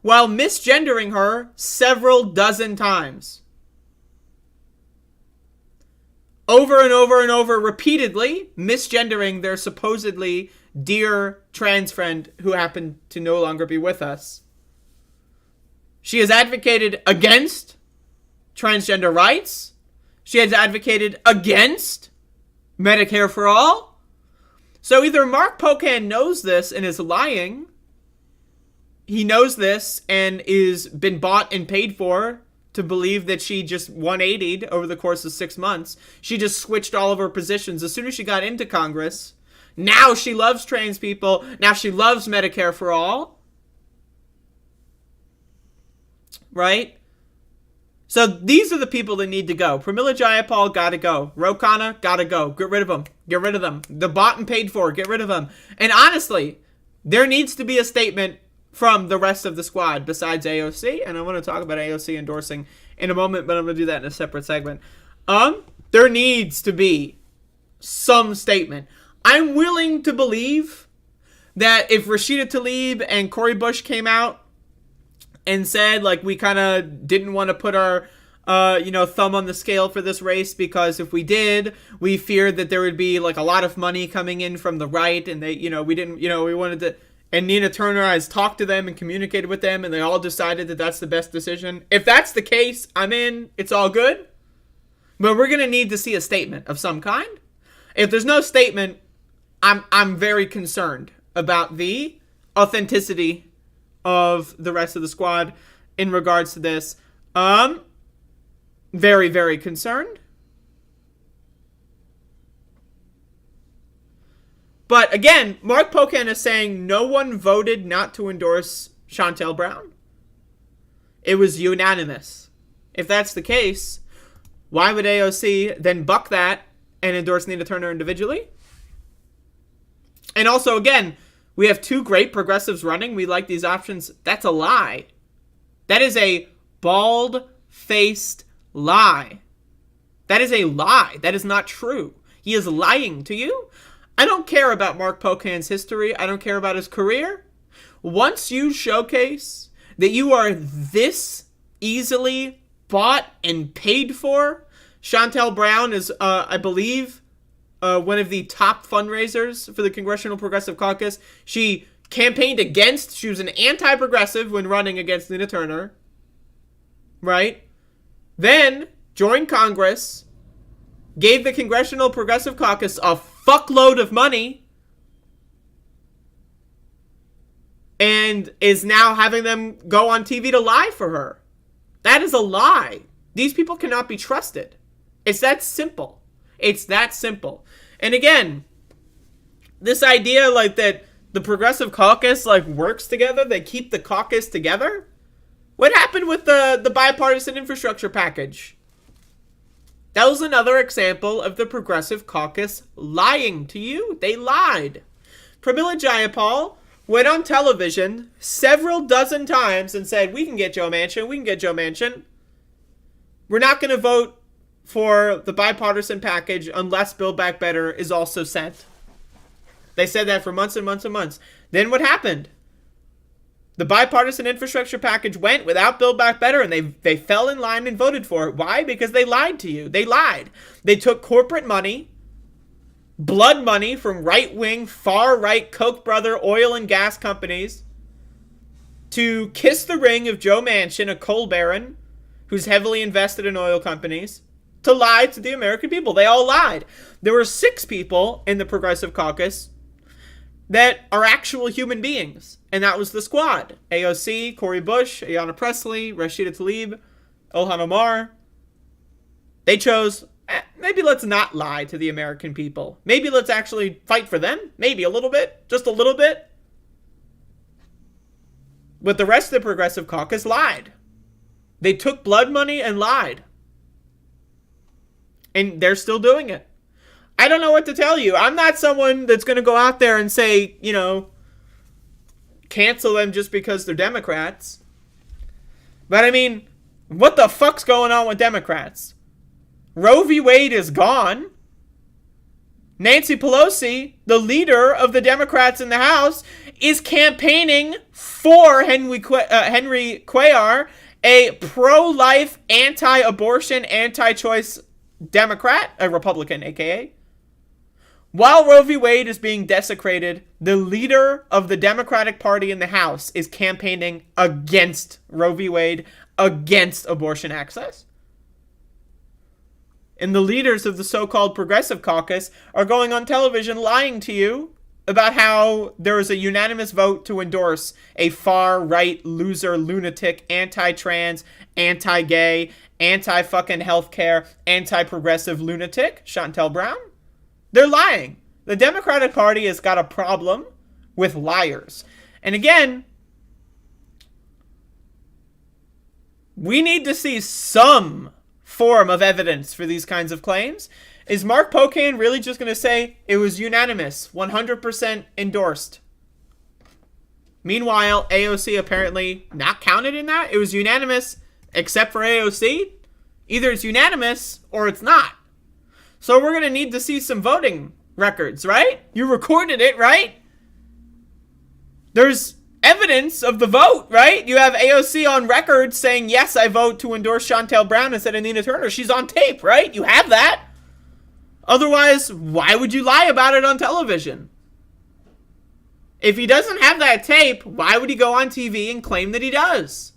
while misgendering her several dozen times. Over and over and over, repeatedly misgendering their supposedly dear trans friend who happened to no longer be with us. She has advocated against transgender rights. She has advocated against Medicare for All. So either Mark Pocan knows this and is lying. He knows this and is been bought and paid for to believe that she just 180'd over the course of 6 months. She just switched all of her positions as soon as she got into Congress. Now she loves trans people. Now she loves Medicare for All. Right? So these are the people that need to go. Pramila Jayapal, gotta go. Ro Khanna, gotta go. Get rid of them. Get rid of them. The bought and paid for, get rid of them. And honestly, there needs to be a statement from the rest of the squad besides AOC, and I want to talk about AOC endorsing in a moment, but I'm going to do that in a separate segment. There needs to be some statement. I'm willing to believe that if Rashida Tlaib and Cori Bush came out and said, like, we kind of didn't want to put our, thumb on the scale for this race because if we did, we feared that there would be, like, a lot of money coming in from the right, and they, we wanted to, and Nina Turner has talked to them and communicated with them, and they all decided that that's the best decision. If that's the case, I'm in. It's all good. But we're going to need to see a statement of some kind. If there's no statement, I'm very concerned about the authenticity of the rest of the squad in regards to this. Very, very concerned. But again, Mark Pocan is saying no one voted not to endorse Shontel Brown. It was unanimous. If that's the case, why would AOC then buck that and endorse Nina Turner individually? And also, again, we have two great progressives running. We like these options. That's a lie. That is a bald-faced lie. That is a lie. That is not true. He is lying to you. I don't care about Mark Pocan's history. I don't care about his career. Once you showcase that you are this easily bought and paid for, Shontel Brown is, I believe, one of the top fundraisers for the Congressional Progressive Caucus. She campaigned against, she was an anti-progressive when running against Nina Turner, right? Then joined Congress, gave the Congressional Progressive Caucus a fuckload of money, and is now having them go on TV to lie for her. That is a lie. These people cannot be trusted. It's that simple. It's that simple. And again, this idea like that the Progressive Caucus like works together, they keep the caucus together. What happened with the bipartisan infrastructure package? That was another example of the Progressive Caucus lying to you. They lied. Pramila Jayapal went on television several dozen times and said, we can get Joe Manchin, we can get Joe Manchin. We're not going to vote for the bipartisan package unless Build Back Better is also sent. They said that for months and months and months. Then what happened? The bipartisan infrastructure package went without Build Back Better, and they fell in line and voted for it. Why? Because they lied to you. They lied. They took corporate money, blood money from right-wing, far-right Koch brother oil and gas companies to kiss the ring of Joe Manchin, a coal baron who's heavily invested in oil companies, to lie to the American people. They all lied. There were 6 people in the Progressive Caucus that are actual human beings, and that was the squad. AOC, Cori Bush, Ayanna Pressley, Rashida Tlaib, Ilhan Omar. They chose, maybe let's not lie to the American people. Maybe let's actually fight for them. Maybe a little bit, just a little bit. But the rest of the Progressive Caucus lied. They took blood money and lied. And they're still doing it. I don't know what to tell you. I'm not someone that's going to go out there and say, cancel them just because they're Democrats. But I mean, what the fuck's going on with Democrats? Roe v. Wade is gone. Nancy Pelosi, the leader of the Democrats in the House, is campaigning for Henry Cuellar, a pro-life, anti-abortion, anti-choice Democrat, a Republican, aka. While Roe v. Wade is being desecrated, the leader of the Democratic Party in the House is campaigning against Roe v. Wade, against abortion access. And the leaders of the so-called Progressive Caucus are going on television lying to you about how there is a unanimous vote to endorse a far-right loser, lunatic, anti-trans, anti-gay, anti-fucking healthcare, anti-progressive lunatic, Shontel Brown. They're lying. The Democratic Party has got a problem with liars. And again, we need to see some form of evidence for these kinds of claims. Is Mark Pocan really just going to say it was unanimous, 100% endorsed? Meanwhile, AOC apparently not counted in that. It was unanimous except for AOC. Either it's unanimous or it's not. So we're going to need to see some voting records, right? You recorded it, right? There's evidence of the vote, right? You have AOC on record saying, yes, I vote to endorse Shontel Brown instead of Nina Turner. She's on tape, right? You have that. Otherwise, why would you lie about it on television? If he doesn't have that tape, why would he go on TV and claim that he does?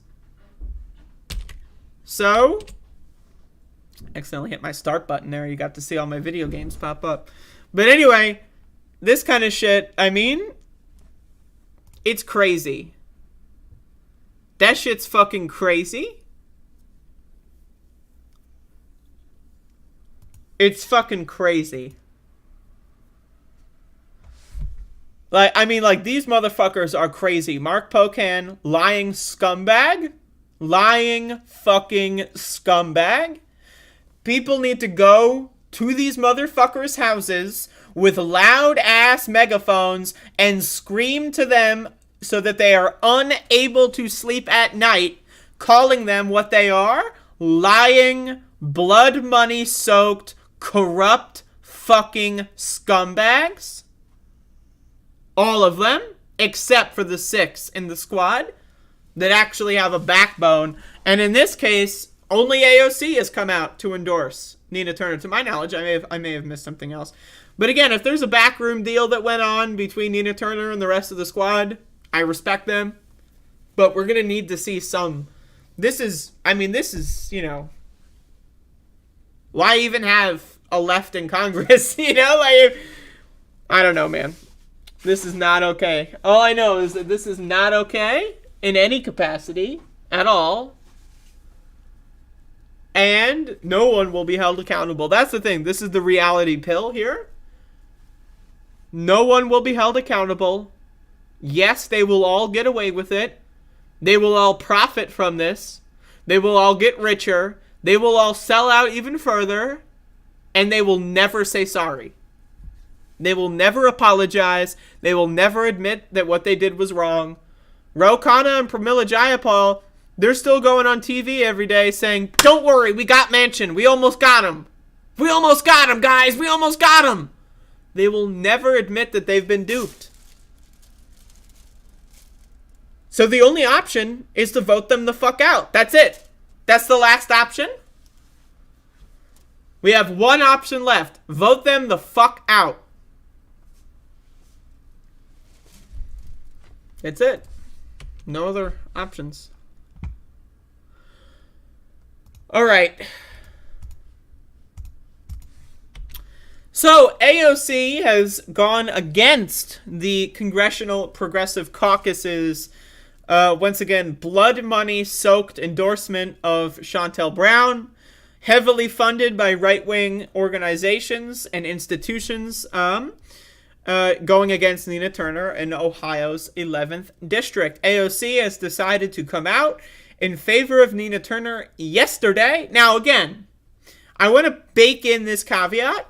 So, accidentally hit my start button there. You got to see all my video games pop up. But anyway, this kind of shit, I mean, it's crazy. That shit's fucking crazy. It's fucking crazy. Like, I mean, like, these motherfuckers are crazy. Mark Pocan, lying scumbag. Lying fucking scumbag. People need to go to these motherfuckers' houses with loud-ass megaphones and scream to them so that they are unable to sleep at night, calling them what they are: lying, blood money-soaked, corrupt fucking scumbags. All of them, except for the 6 in the squad that actually have a backbone. And in this case, only AOC has come out to endorse Nina Turner. To my knowledge, I may have missed something else. But again, if there's a backroom deal that went on between Nina Turner and the rest of the squad, I respect them. But we're going to need to see some. This is, you know, why even have a left in Congress? You know, like, I don't know, man. This is not okay. All I know is that this is not okay in any capacity at all. And no one will be held accountable. That's the thing. This is the reality pill here. No one will be held accountable. Yes, they will all get away with it. They will all profit from this. They will all get richer. They will all sell out even further. And they will never say sorry. They will never apologize. They will never admit that what they did was wrong. Ro Khanna and Pramila Jayapal, they're still going on TV every day saying, don't worry, we got Manchin. We almost got him. We almost got him, guys. We almost got him. They will never admit that they've been duped. So the only option is to vote them the fuck out. That's it. That's the last option. We have one option left. Vote them the fuck out. That's it. No other options. All right. So AOC has gone against the Congressional Progressive Caucus's once again blood money soaked endorsement of Shontel Brown, heavily funded by right-wing organizations and institutions, going against Nina Turner in Ohio's 11th district. AOC has decided to come out in favor of Nina Turner yesterday. Now, again, I want to bake in this caveat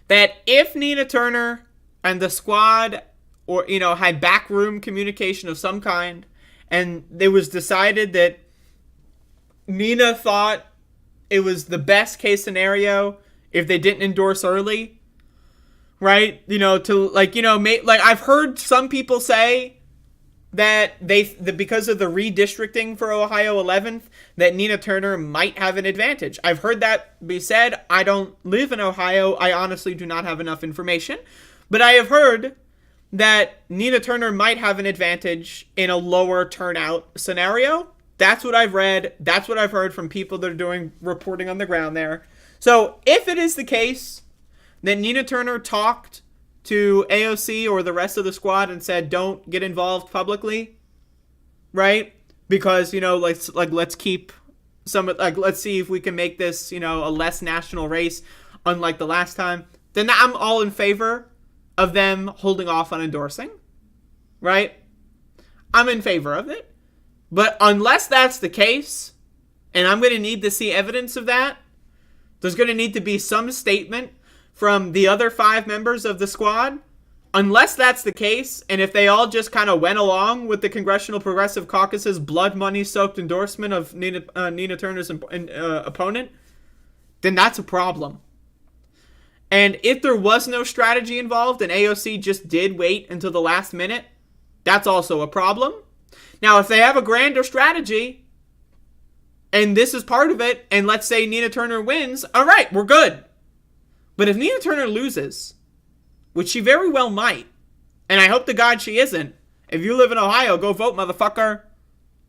that if Nina Turner and the squad, or, you know, had backroom communication of some kind, and it was decided that Nina thought it was the best case scenario if they didn't endorse early, right? You know, to, like, you know, like, I've heard some people say that because of the redistricting for Ohio 11th, that Nina Turner might have an advantage. I've heard that be said. I don't live in Ohio. I honestly do not have enough information. But I have heard that Nina Turner might have an advantage in a lower turnout scenario. That's what I've read. That's what I've heard from people that are doing reporting on the ground there. So if it is the case that Nina Turner talked to AOC or the rest of the squad and said, don't get involved publicly, right? Because, you know, let's keep some, like, let's see if we can make this, you know, a less national race, unlike the last time, then I'm all in favor of them holding off on endorsing, right? I'm in favor of it. But unless that's the case, and I'm going to need to see evidence of that, there's going to need to be some statement from the other 5 members of the squad unless that's the case, and if they all just kind of went along with the Congressional Progressive Caucus's blood money-soaked endorsement of Nina Turner's opponent, then that's a problem. And if there was no strategy involved and AOC just did wait until the last minute, that's also a problem. Now, if they have a grander strategy, and this is part of it, and let's say Nina Turner wins, all right, we're good. But if Nina Turner loses, which she very well might, and I hope to God she isn't, if you live in Ohio, go vote, motherfucker.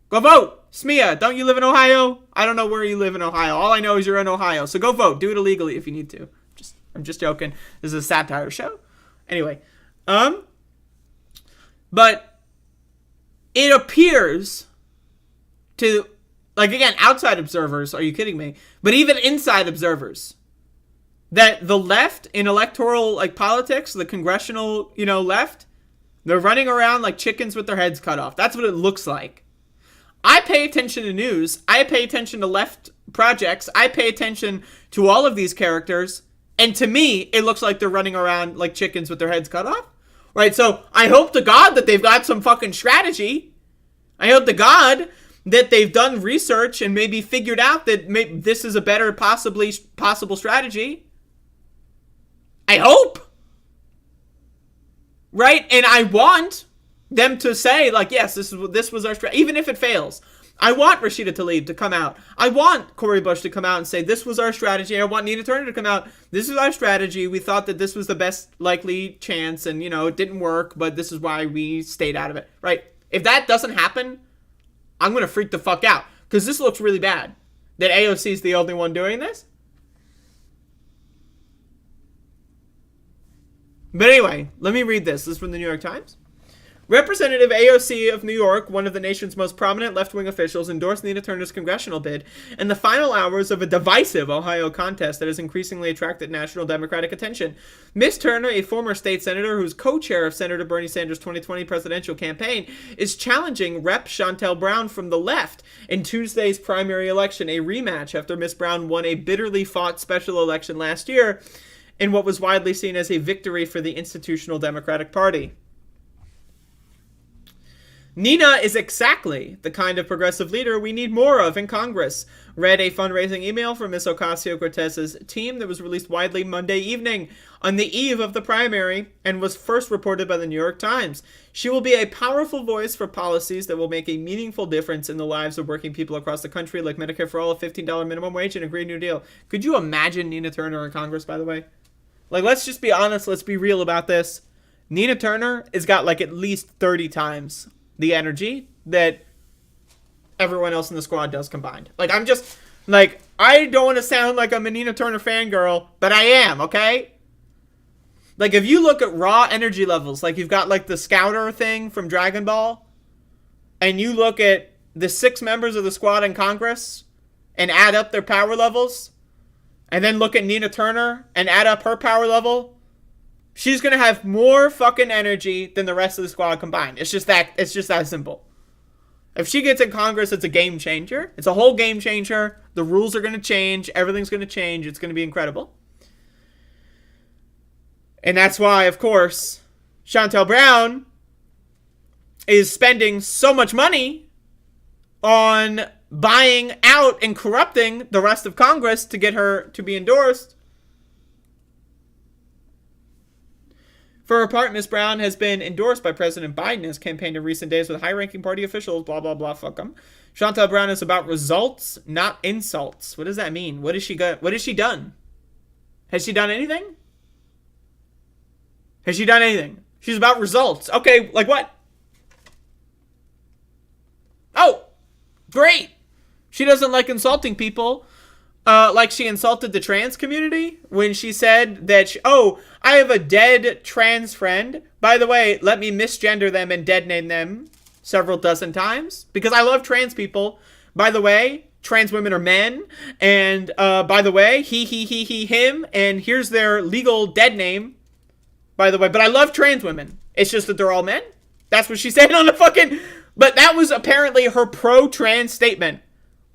Go vote. Smia, don't you live in Ohio? I don't know where you live in Ohio. All I know is you're in Ohio. So go vote. Do it illegally if you need to. I'm just joking. This is a satire show. Anyway. But it appears to, like, again, outside observers, are you kidding me? But even inside observers, that the left in electoral, like, politics, the congressional, left, they're running around like chickens with their heads cut off. That's what it looks like. I pay attention to news. I pay attention to left projects. I pay attention to all of these characters. And to me, it looks like they're running around like chickens with their heads cut off. Right? So I hope to God that they've got some fucking strategy. I hope to God that they've done research and maybe figured out that maybe this is a better possible strategy. I hope. Right? And I want them to say, like, yes, this was our strategy. Even if it fails. I want Rashida Tlaib to come out. I want Cori Bush to come out and say, this was our strategy. I want Nina Turner to come out. This is our strategy. We thought that this was the best likely chance. And, it didn't work. But this is why we stayed out of it. Right? If that doesn't happen, I'm going to freak the fuck out. Because this looks really bad. That AOC is the only one doing this. But anyway, let me read this. This is from the New York Times. Representative AOC of New York, one of the nation's most prominent left-wing officials, endorsed Nina Turner's congressional bid in the final hours of a divisive Ohio contest that has increasingly attracted national Democratic attention. Ms. Turner, a former state senator who's co-chair of Senator Bernie Sanders' 2020 presidential campaign, is challenging Rep. Shontel Brown from the left in Tuesday's primary election, a rematch after Ms. Brown won a bitterly fought special election last year in what was widely seen as a victory for the institutional Democratic Party. Nina is exactly the kind of progressive leader we need more of in Congress, read a fundraising email from Ms. Ocasio-Cortez's team that was released widely Monday evening on the eve of the primary and was first reported by the New York Times. She will be a powerful voice for policies that will make a meaningful difference in the lives of working people across the country, like Medicare for all, a $15 minimum wage, and a Green New Deal. Could you imagine Nina Turner in Congress, by the way? Like, let's just be honest. Let's be real about this. Nina Turner has got like at least 30 times the energy that everyone else in the squad does combined. Like, I'm just, like, I don't want to sound like I'm a Nina Turner fangirl, but I am, okay? Like, if you look at raw energy levels, like you've got, like, the Scouter thing from Dragon Ball, and you look at the 6 members of the squad in Congress and add up their power levels, and then look at Nina Turner and add up her power level, she's going to have more fucking energy than the rest of the squad combined. It's just that simple. If she gets in Congress, it's a game changer. It's a whole game changer. The rules are going to change. Everything's going to change. It's going to be incredible. And that's why, of course, Shontel Brown is spending so much money on buying out and corrupting the rest of Congress to get her to be endorsed. For her part, Ms. Brown has been endorsed by President Biden and has campaigned in recent days with high-ranking party officials, blah, blah, blah, fuck them. Shontel Brown is about results, not insults. What does that mean? What has she done? Has she done anything? Has she done anything? She's about results. Okay, like what? Oh, great. She doesn't like insulting people. Like she insulted the trans community when she said that, I have a dead trans friend. By the way, let me misgender them and dead name them several dozen times because I love trans people. By the way, trans women are men. And by the way, he, him. And here's their legal dead name, by the way. But I love trans women. It's just that they're all men. That's what she said on the fucking... But that was apparently her pro-trans statement.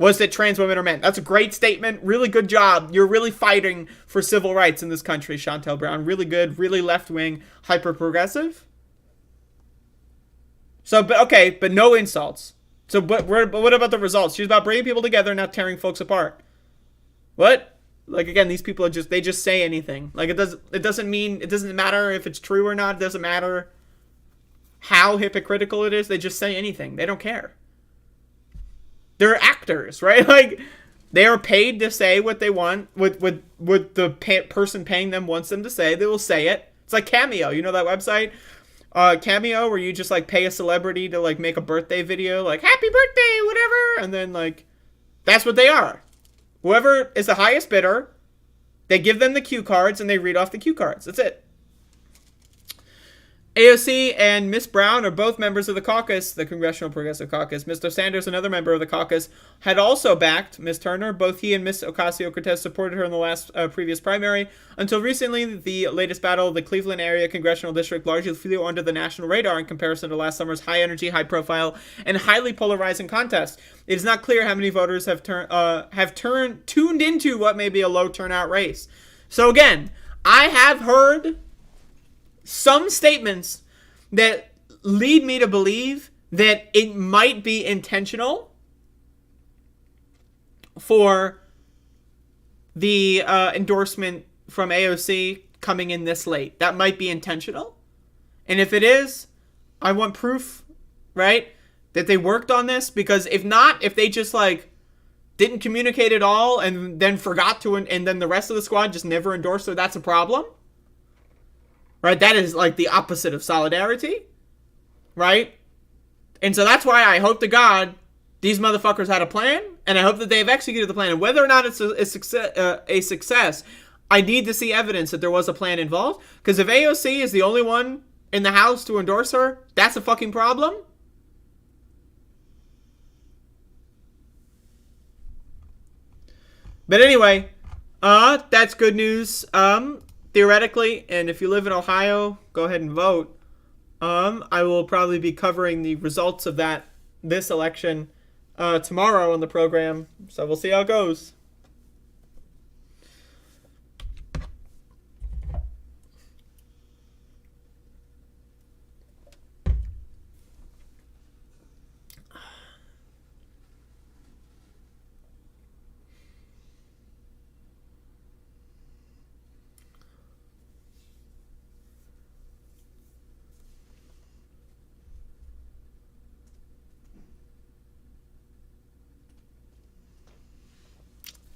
was that trans women are men. That's a great statement. Really good job. You're really fighting for civil rights in this country, Chantel Brown. Really good, really left-wing, hyper-progressive. So, but no insults. So, but what about the results? She's about bringing people together, not tearing folks apart. What? Like, again, these people are they just say anything. Like, it doesn't matter if it's true or not. It doesn't matter how hypocritical it is. They just say anything. They don't care. They're actors, right? Like, they are paid to say what they want, what the person paying them wants them to say. They will say it. It's like Cameo. You know that website? Cameo, where you just, like, pay a celebrity to, like, make a birthday video, like, happy birthday, whatever, and then, like, that's what they are. Whoever is the highest bidder, they give them the cue cards, and they read off the cue cards. That's it. AOC and Miss Brown are both members of the caucus, the Congressional Progressive Caucus. Mr. Sanders, another member of the caucus, had also backed Miss Turner. Both he and Miss Ocasio-Cortez supported her in the last previous primary. Until recently, the latest battle of the Cleveland area congressional district largely flew under the national radar in comparison to last summer's high-energy, high-profile, and highly polarizing contest. It is not clear how many voters have tuned into what may be a low turnout race. So again, I have heard some statements that lead me to believe that it might be intentional for the endorsement from AOC coming in this late. That might be intentional. And if it is, I want proof, right, that they worked on this. Because if not, if they just, like, didn't communicate at all and then forgot to, and then the rest of the squad just never endorsed her, that's a problem. Right? That is, like, the opposite of solidarity. Right? And so that's why I hope to God these motherfuckers had a plan, and I hope that they have executed the plan. And whether or not it's a success, I need to see evidence that there was a plan involved. Because if AOC is the only one in the House to endorse her, that's a fucking problem. But anyway, that's good news. Theoretically, and if you live in Ohio, go ahead and vote. I will probably be covering the results of this election tomorrow on the program, so we'll see how it goes.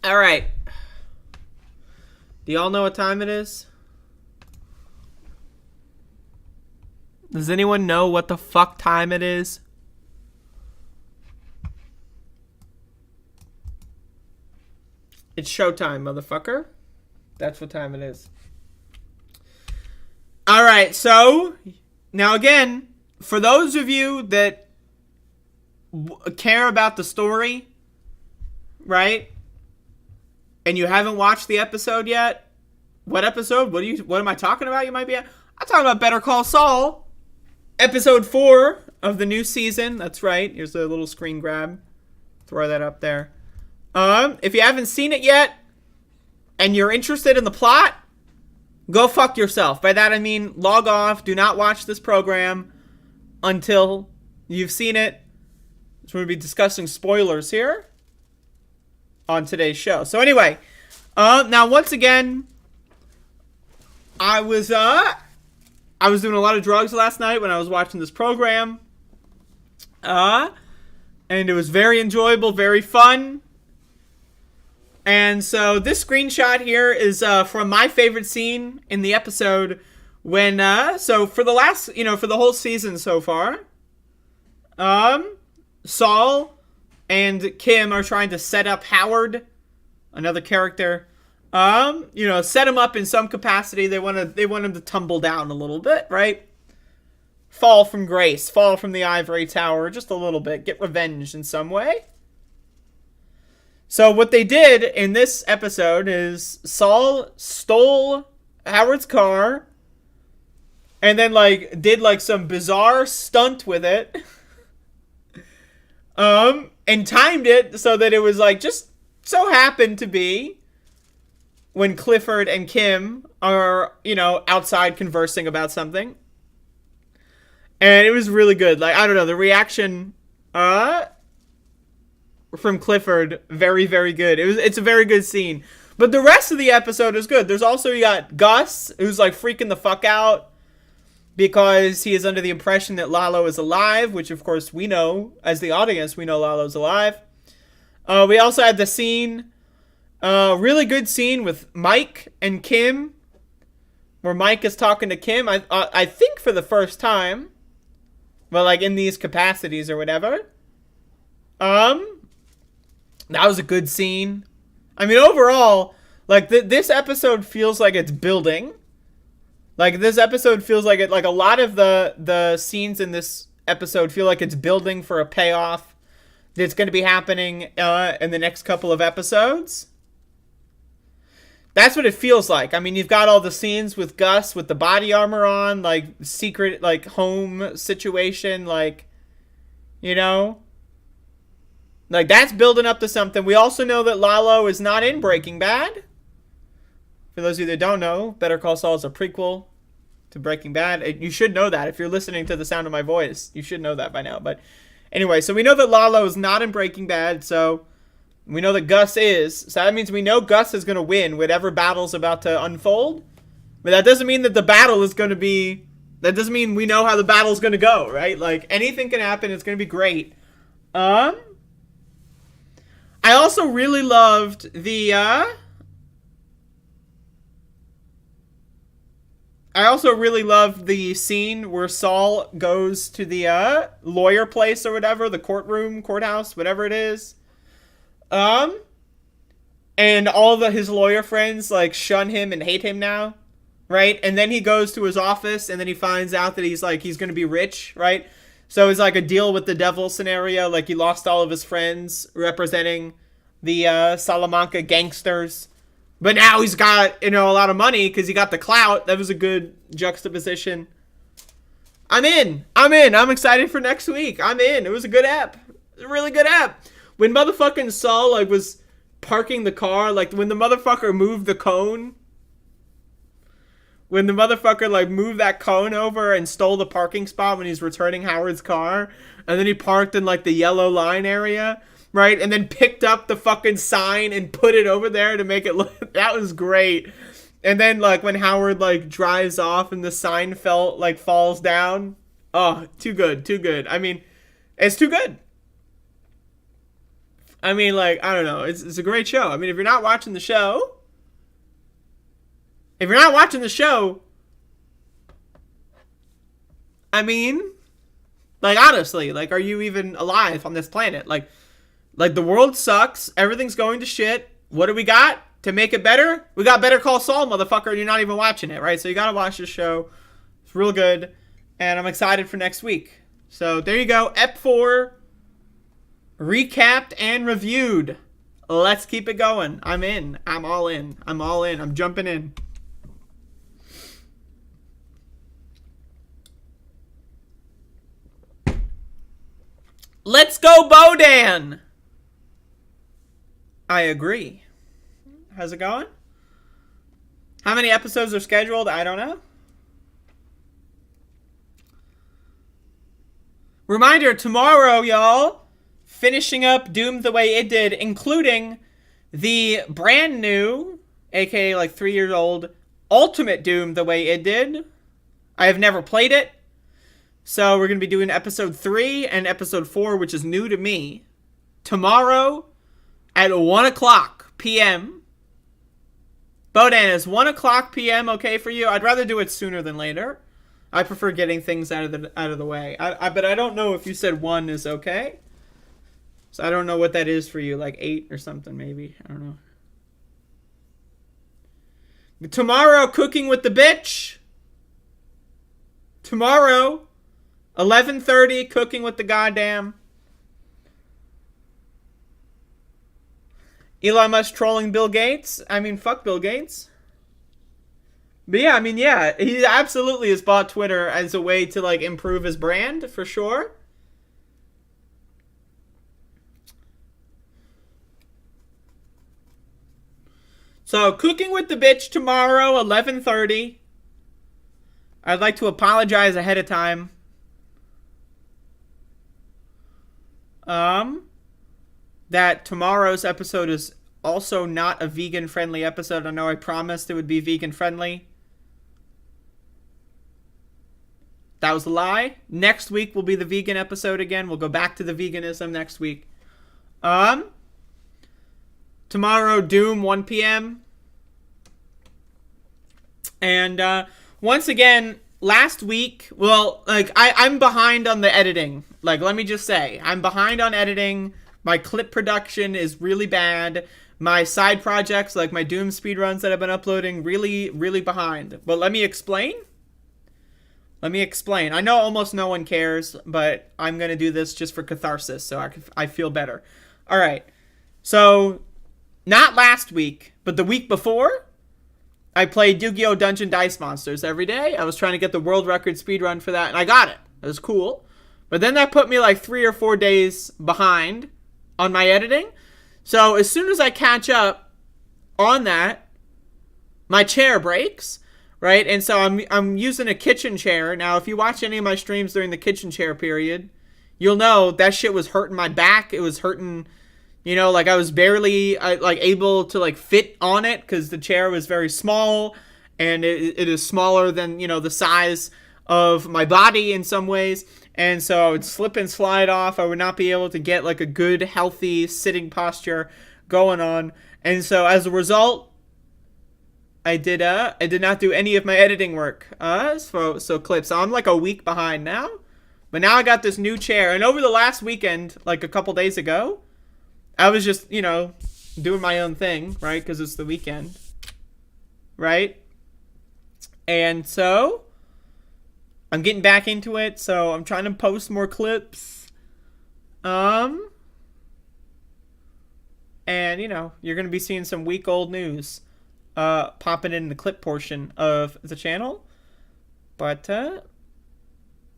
All right. Do y'all know what time it is? Does anyone know what the fuck time it is? It's showtime, motherfucker. That's what time it is. All right, so now again, for those of you that care about the story, right? And you haven't watched the episode yet? What episode? What am I talking about? You might be. I'm talking about Better Call Saul, episode 4 of the new season. That's right. Here's a little screen grab. Throw that up there. If you haven't seen it yet, and you're interested in the plot, go fuck yourself. By that I mean log off. Do not watch this program until you've seen it. So we're going to be discussing spoilers here on today's show. So anyway, now once again, I was doing a lot of drugs last night when I was watching this program. And it was very enjoyable, very fun. And so this screenshot here is from my favorite scene in the episode when so for the last, for the whole season so far, Saul and Kim are trying to set up Howard, another character. Set him up in some capacity. They want him to tumble down a little bit, right? Fall from grace, fall from the ivory tower just a little bit, get revenge in some way. So what they did in this episode is Saul stole Howard's car and then did some bizarre stunt with it. And timed it so that it was like just so happened to be when Clifford and Kim are, you know, outside conversing about something. And it was really good. Like, I don't know, the reaction from Clifford, very, very good. It's a very good scene. But the rest of the episode is good. There's also, you got Gus, who's like freaking the fuck out because he is under the impression that Lalo is alive, which of course we know, as the audience, we know Lalo's alive. We also had the scene, really good scene with Mike and Kim, where Mike is talking to Kim, I think for the first time, but like in these capacities or whatever. That was a good scene. I mean, overall, like this episode feels like it's building. Like this episode feels like it. Like a lot of the scenes in this episode feel like it's building for a payoff that's going to be happening in the next couple of episodes. That's what it feels like. I mean, you've got all the scenes with Gus with the body armor on, like secret, like home situation, like, you know. Like, that's building up to something. We also know that Lalo is not in Breaking Bad. For those of you that don't know, Better Call Saul is a prequel to Breaking Bad. You should know that. If you're listening to the sound of my voice, you should know that by now. But anyway, so we know that Lalo is not in Breaking Bad, so we know that Gus is. So that means we know Gus is going to win whatever battle's about to unfold. But that doesn't mean that the battle is going to be... That doesn't mean we know how the battle's going to go, right? Like, anything can happen. It's going to be great. I also really loved the, I also really loved the scene where Saul goes to the, lawyer place or whatever, the courthouse, whatever it is. And all of his lawyer friends, like, shun him and hate him now, right? And then he goes to his office, and then he finds out that he's going to be rich, right? So it's like a deal with the devil scenario. Like, he lost all of his friends representing the Salamanca gangsters. But now he's got, you know, a lot of money because he got the clout. That was a good juxtaposition. I'm in. I'm excited for next week. I'm in. It was a good app. It was a really good app. When motherfucking Saul, like, was parking the car, like, when the motherfucker moved the cone... When the motherfucker, like, moved that cone over and stole the parking spot when he's returning Howard's car. And then he parked in, like, the yellow line area, right? And then picked up the fucking sign and put it over there to make it look... That was great. And then, like, when Howard, like, drives off and the sign falls down. Oh, too good, too good. I mean, it's too good. I mean, like, I don't know. It's a great show. I mean, if you're not watching the show... If you're not watching the show, I mean, like, honestly, like, are you even alive on this planet? Like the world sucks. Everything's going to shit. What do we got to make it better? We got Better Call Saul, motherfucker, and you're not even watching it, right? So you got to watch this show. It's real good, and I'm excited for next week. So there you go. Ep 4, recapped and reviewed. Let's keep it going. I'm in. I'm all in. I'm all in. I'm jumping in. Let's go, Bodan! I agree. How's it going? How many episodes are scheduled? I don't know. Reminder, tomorrow, y'all, finishing up Doom the way it did, including the brand new, aka like 3 years old, Ultimate Doom the way it did. I have never played it. So we're going to be doing episode 3 and episode 4, which is new to me, tomorrow at 1 o'clock p.m. Bodan, is 1 o'clock p.m. okay for you? I'd rather do it sooner than later. I prefer getting things out of the way. But I don't know if you said 1 is okay. So I don't know what that is for you, like 8 or something maybe. I don't know. Tomorrow, cooking with the bitch. Tomorrow, 11:30, cooking with the goddamn. Elon Musk trolling Bill Gates. I mean, fuck Bill Gates. But yeah, I mean, yeah, he absolutely has bought Twitter as a way to, like, improve his brand, for sure. So, cooking with the bitch tomorrow, 11:30. I'd like to apologize ahead of time. That tomorrow's episode is also not a vegan-friendly episode. I know I promised it would be vegan-friendly. That was a lie. Next week will be the vegan episode again. We'll go back to the veganism next week. Tomorrow, Doom, 1 p.m. And once again, last week, well, like, I'm behind on the editing. Like, let me just say, I'm behind on editing. My clip production is really bad. My side projects, like my Doom speedruns that I've been uploading, really, really behind. But let me explain. I know almost no one cares, but I'm going to do this just for catharsis, so I feel better. All right. So, not last week, but the week before, I played Yu-Gi-Oh! Dungeon Dice Monsters every day. I was trying to get the world record speedrun for that, and I got it. It was cool. But then that put me like 3 or 4 days behind on my editing. So as soon as I catch up on that, my chair breaks, right? And so I'm using a kitchen chair. Now, if you watch any of my streams during the kitchen chair period, you'll know that shit was hurting my back. It was hurting, you know, like I was barely able to like fit on it because the chair was very small, and it is smaller than, you know, the size of my body in some ways. And so I would slip and slide off. I would not be able to get like a good, healthy sitting posture going on. And so as a result, I did not do any of my editing work. So clips. So I'm like a week behind now. But now I got this new chair. And over the last weekend, like a couple days ago, I was just, you know, doing my own thing, right? Because it's the weekend, right? And so I'm getting back into it, so I'm trying to post more clips. And, you know, you're going to be seeing some week-old news popping in the clip portion of the channel. But,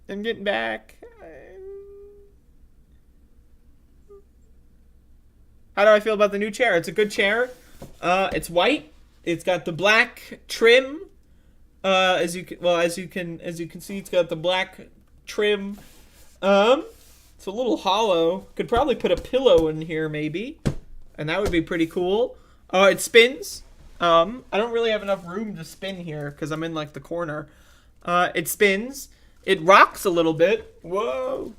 I'm getting back. How do I feel about the new chair? It's a good chair. It's white. It's got the black trim. As you can see, it's got the black trim. It's a little hollow. Could probably put a pillow in here maybe, and that would be pretty cool. It spins. I don't really have enough room to spin here because I'm in like the corner. It spins. It rocks a little bit. Whoa.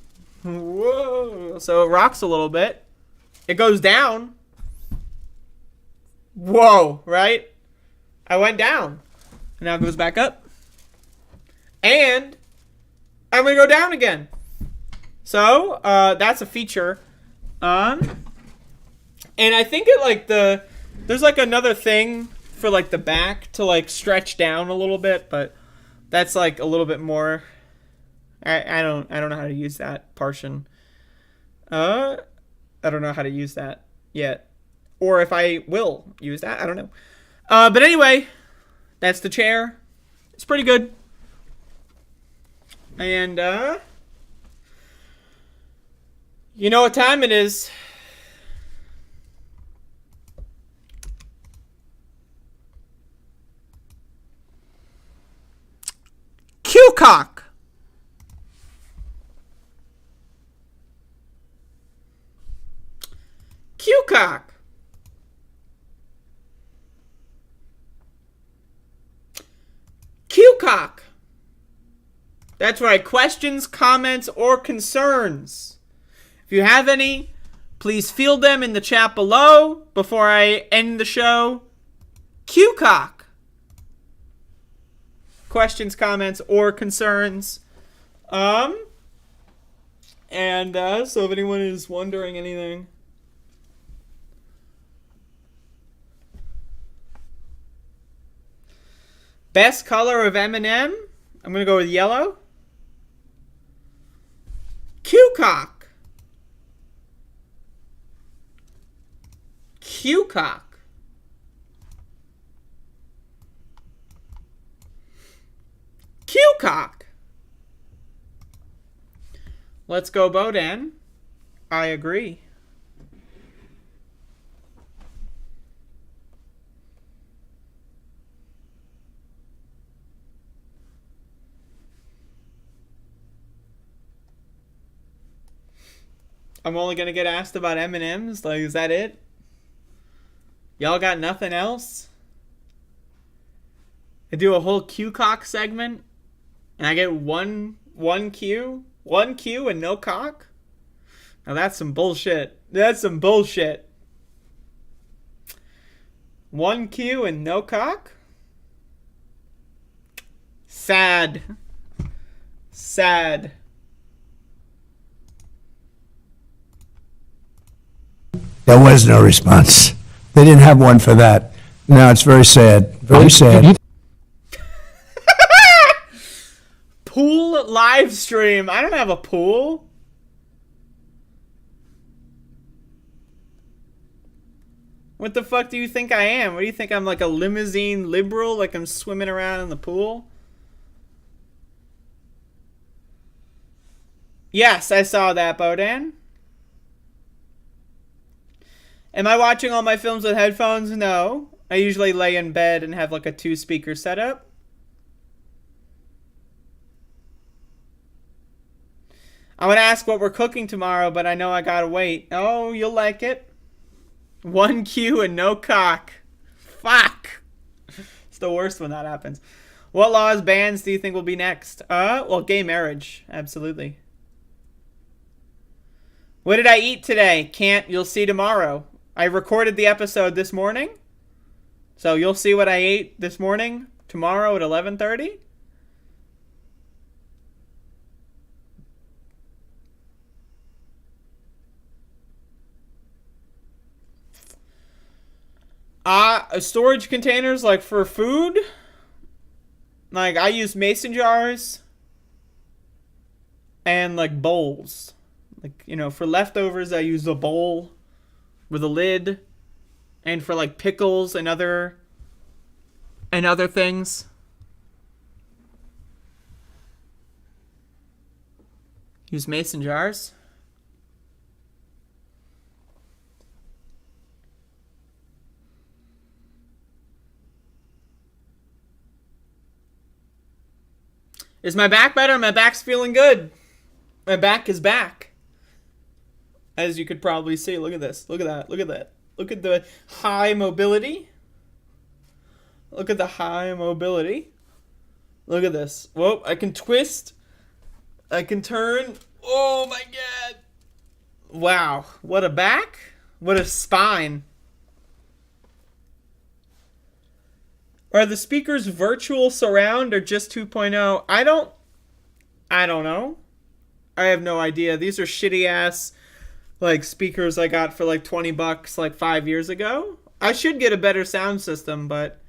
So it rocks a little bit. It goes down. Whoa, right? I went down. Now it goes back up. And I'm going to go down again. So, that's a feature. And I think it like there's like another thing for like the back to like stretch down a little bit, but that's like a little bit more. I don't know how to use that portion. I don't know how to use that yet. Or if I will use that, I don't know. But anyway, that's the chair. It's pretty good. And, you know what time it is. Q-cock. Q-cock. Q-cock. That's right. Questions, comments, or concerns. If you have any, please field them in the chat below before I end the show. Q-cock. Questions, comments, or concerns. So if anyone is wondering anything. Best color of M&M? I'm going to go with yellow. Q-cock. Q-cock. Q-cock. Let's go, Bodan. I agree. I'm only gonna get asked about M&Ms? Like, is that it? Y'all got nothing else? I do a whole Q-cock segment, and I get one Q? One Q and no cock? Now that's some bullshit. That's some bullshit. One Q and no cock? Sad. Sad. There was no response. They didn't have one for that. No, it's very sad. Very sad. Pool live stream. I don't have a pool. What the fuck do you think I am? What do you think? I'm like a limousine liberal? Like I'm swimming around in the pool? Yes, I saw that, Bodan. Am I watching all my films with headphones? No. I usually lay in bed and have like a 2-speaker setup. I would ask what we're cooking tomorrow, but I know I gotta wait. Oh, you'll like it. One Q and no cock. Fuck. It's the worst when that happens. What laws, bans do you think will be next? Well, gay marriage. Absolutely. What did I eat today? Can't. You'll see tomorrow. I recorded the episode this morning. So you'll see what I ate this morning, tomorrow at 11:30. Storage containers, like for food. Like I use mason jars. And like bowls. Like, you know, for leftovers I use a bowl with a lid. And for like pickles and other things. Use mason jars. Is my back better? My back's feeling good. My back is back. As you could probably see. Look at this. Look at that. Look at that. Look at the high mobility. Look at the high mobility. Look at this. Whoa, I can twist. I can turn. Oh my god. Wow. What a back. What a spine. Are the speakers virtual surround or just 2.0? I don't know. I have no idea. These are shitty ass like speakers I got for like $20 like 5 years ago. I should get a better sound system, but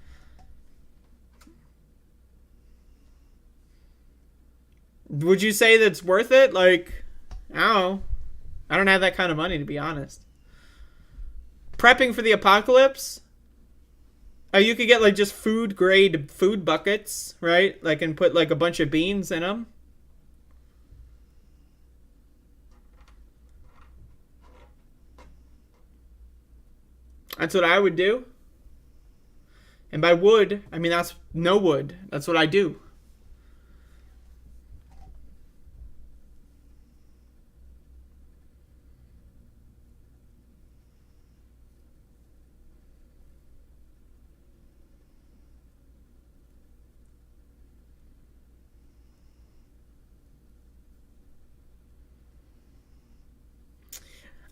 would you say that's worth it? Like, I don't know. I don't have that kind of money, to be honest. Prepping for the apocalypse? You could get like just food grade food buckets, right? Like, and put like a bunch of beans in them. That's what I would do. And by wood, I mean that's no wood. That's what I do.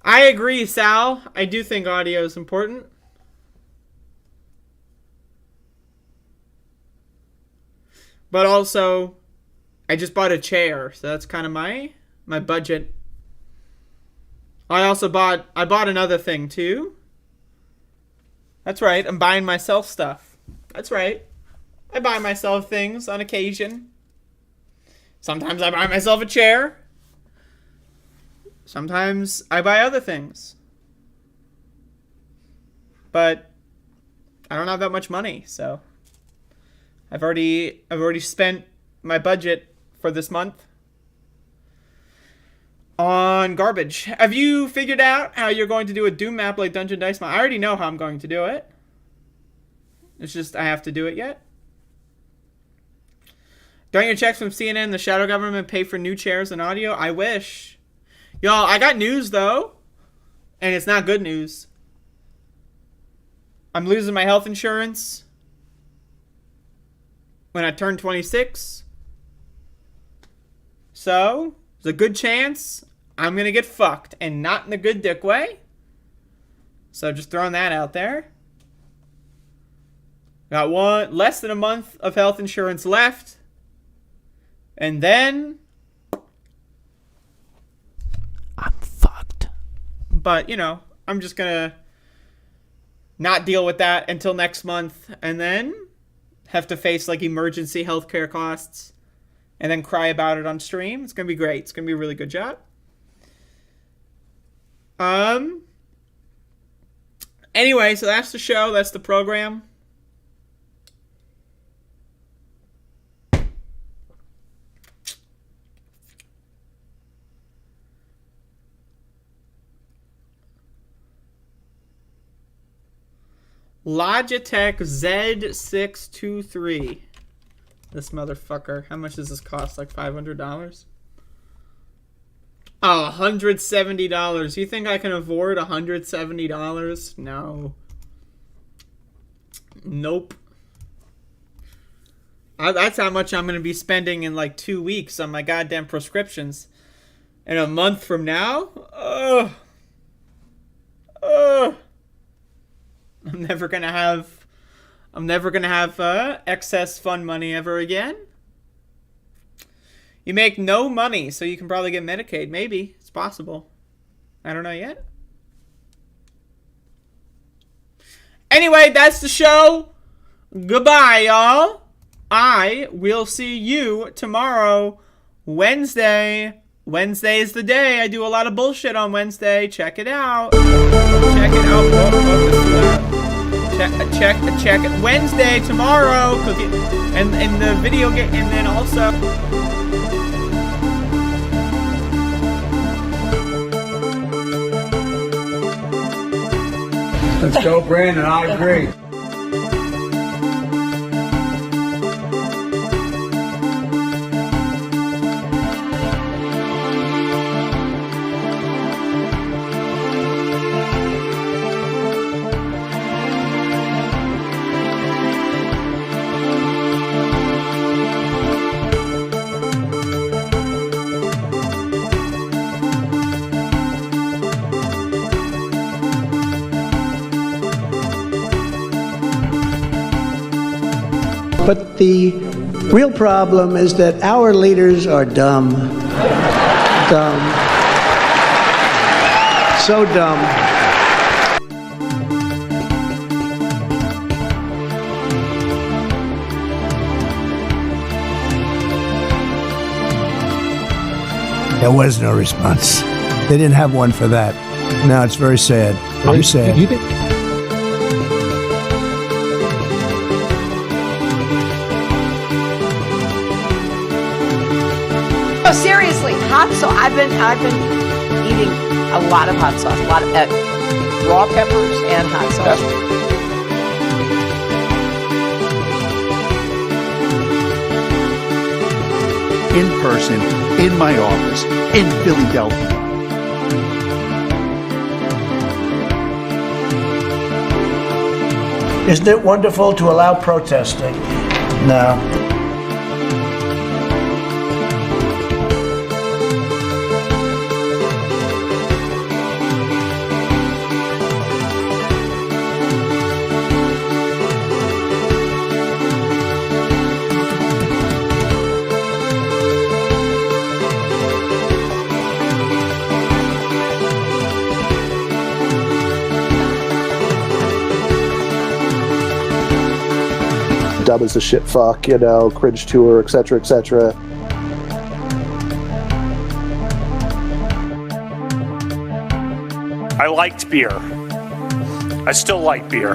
I agree, Sal. I do think audio is important. But also, I just bought a chair, so that's kind of my budget. I bought another thing too. That's right, I'm buying myself stuff. That's right. I buy myself things on occasion. Sometimes I buy myself a chair. Sometimes I buy other things. But I don't have that much money, so I've already spent my budget for this month on garbage. Have you figured out how you're going to do a Doom map like Dungeon Dice map? I already know how I'm going to do it. It's just I have to do it yet. Don't your checks from CNN, the shadow government, pay for new chairs and audio? I wish. Y'all, I got news, though. And it's not good news. I'm losing my health insurance when I turn 26. So, there's a good chance I'm going to get fucked. And not in the good dick way. So, just throwing that out there. Got less than a month of health insurance left. And then I'm fucked. But, you know, I'm just going to not deal with that until next month. And then have to face, like, emergency healthcare costs. And then cry about it on stream. It's going to be great. It's going to be a really good job. Anyway, so that's the show. That's the program. Logitech Z623. This motherfucker. How much does this cost? Like $500? Oh, $170. You think I can afford $170? No. Nope. That's how much I'm going to be spending in like 2 weeks on my goddamn prescriptions. And a month from now? I'm never gonna have excess fun money ever again. You make no money, so you can probably get Medicaid. Maybe. It's possible. I don't know yet. Anyway, that's the show. Goodbye, y'all. I will see you tomorrow, Wednesday. Wednesday is the day. I do a lot of bullshit on Wednesday. Check it out. Check it out. Check it. Wednesday, tomorrow. And the video game. And then also. Let's go, Brandon. I agree. But the real problem is that our leaders are dumb. Dumb. So dumb. There was no response. They didn't have one for that. No, it's very sad. Very sad. You think? Oh, seriously, hot sauce. I've been eating a lot of hot sauce, a lot of raw peppers and hot sauce. In person, in my office, in Philadelphia. Isn't it wonderful to allow protesting? No. Dub is a shit fuck, you know, cringe tour, etc., etc. I liked beer. I still like beer.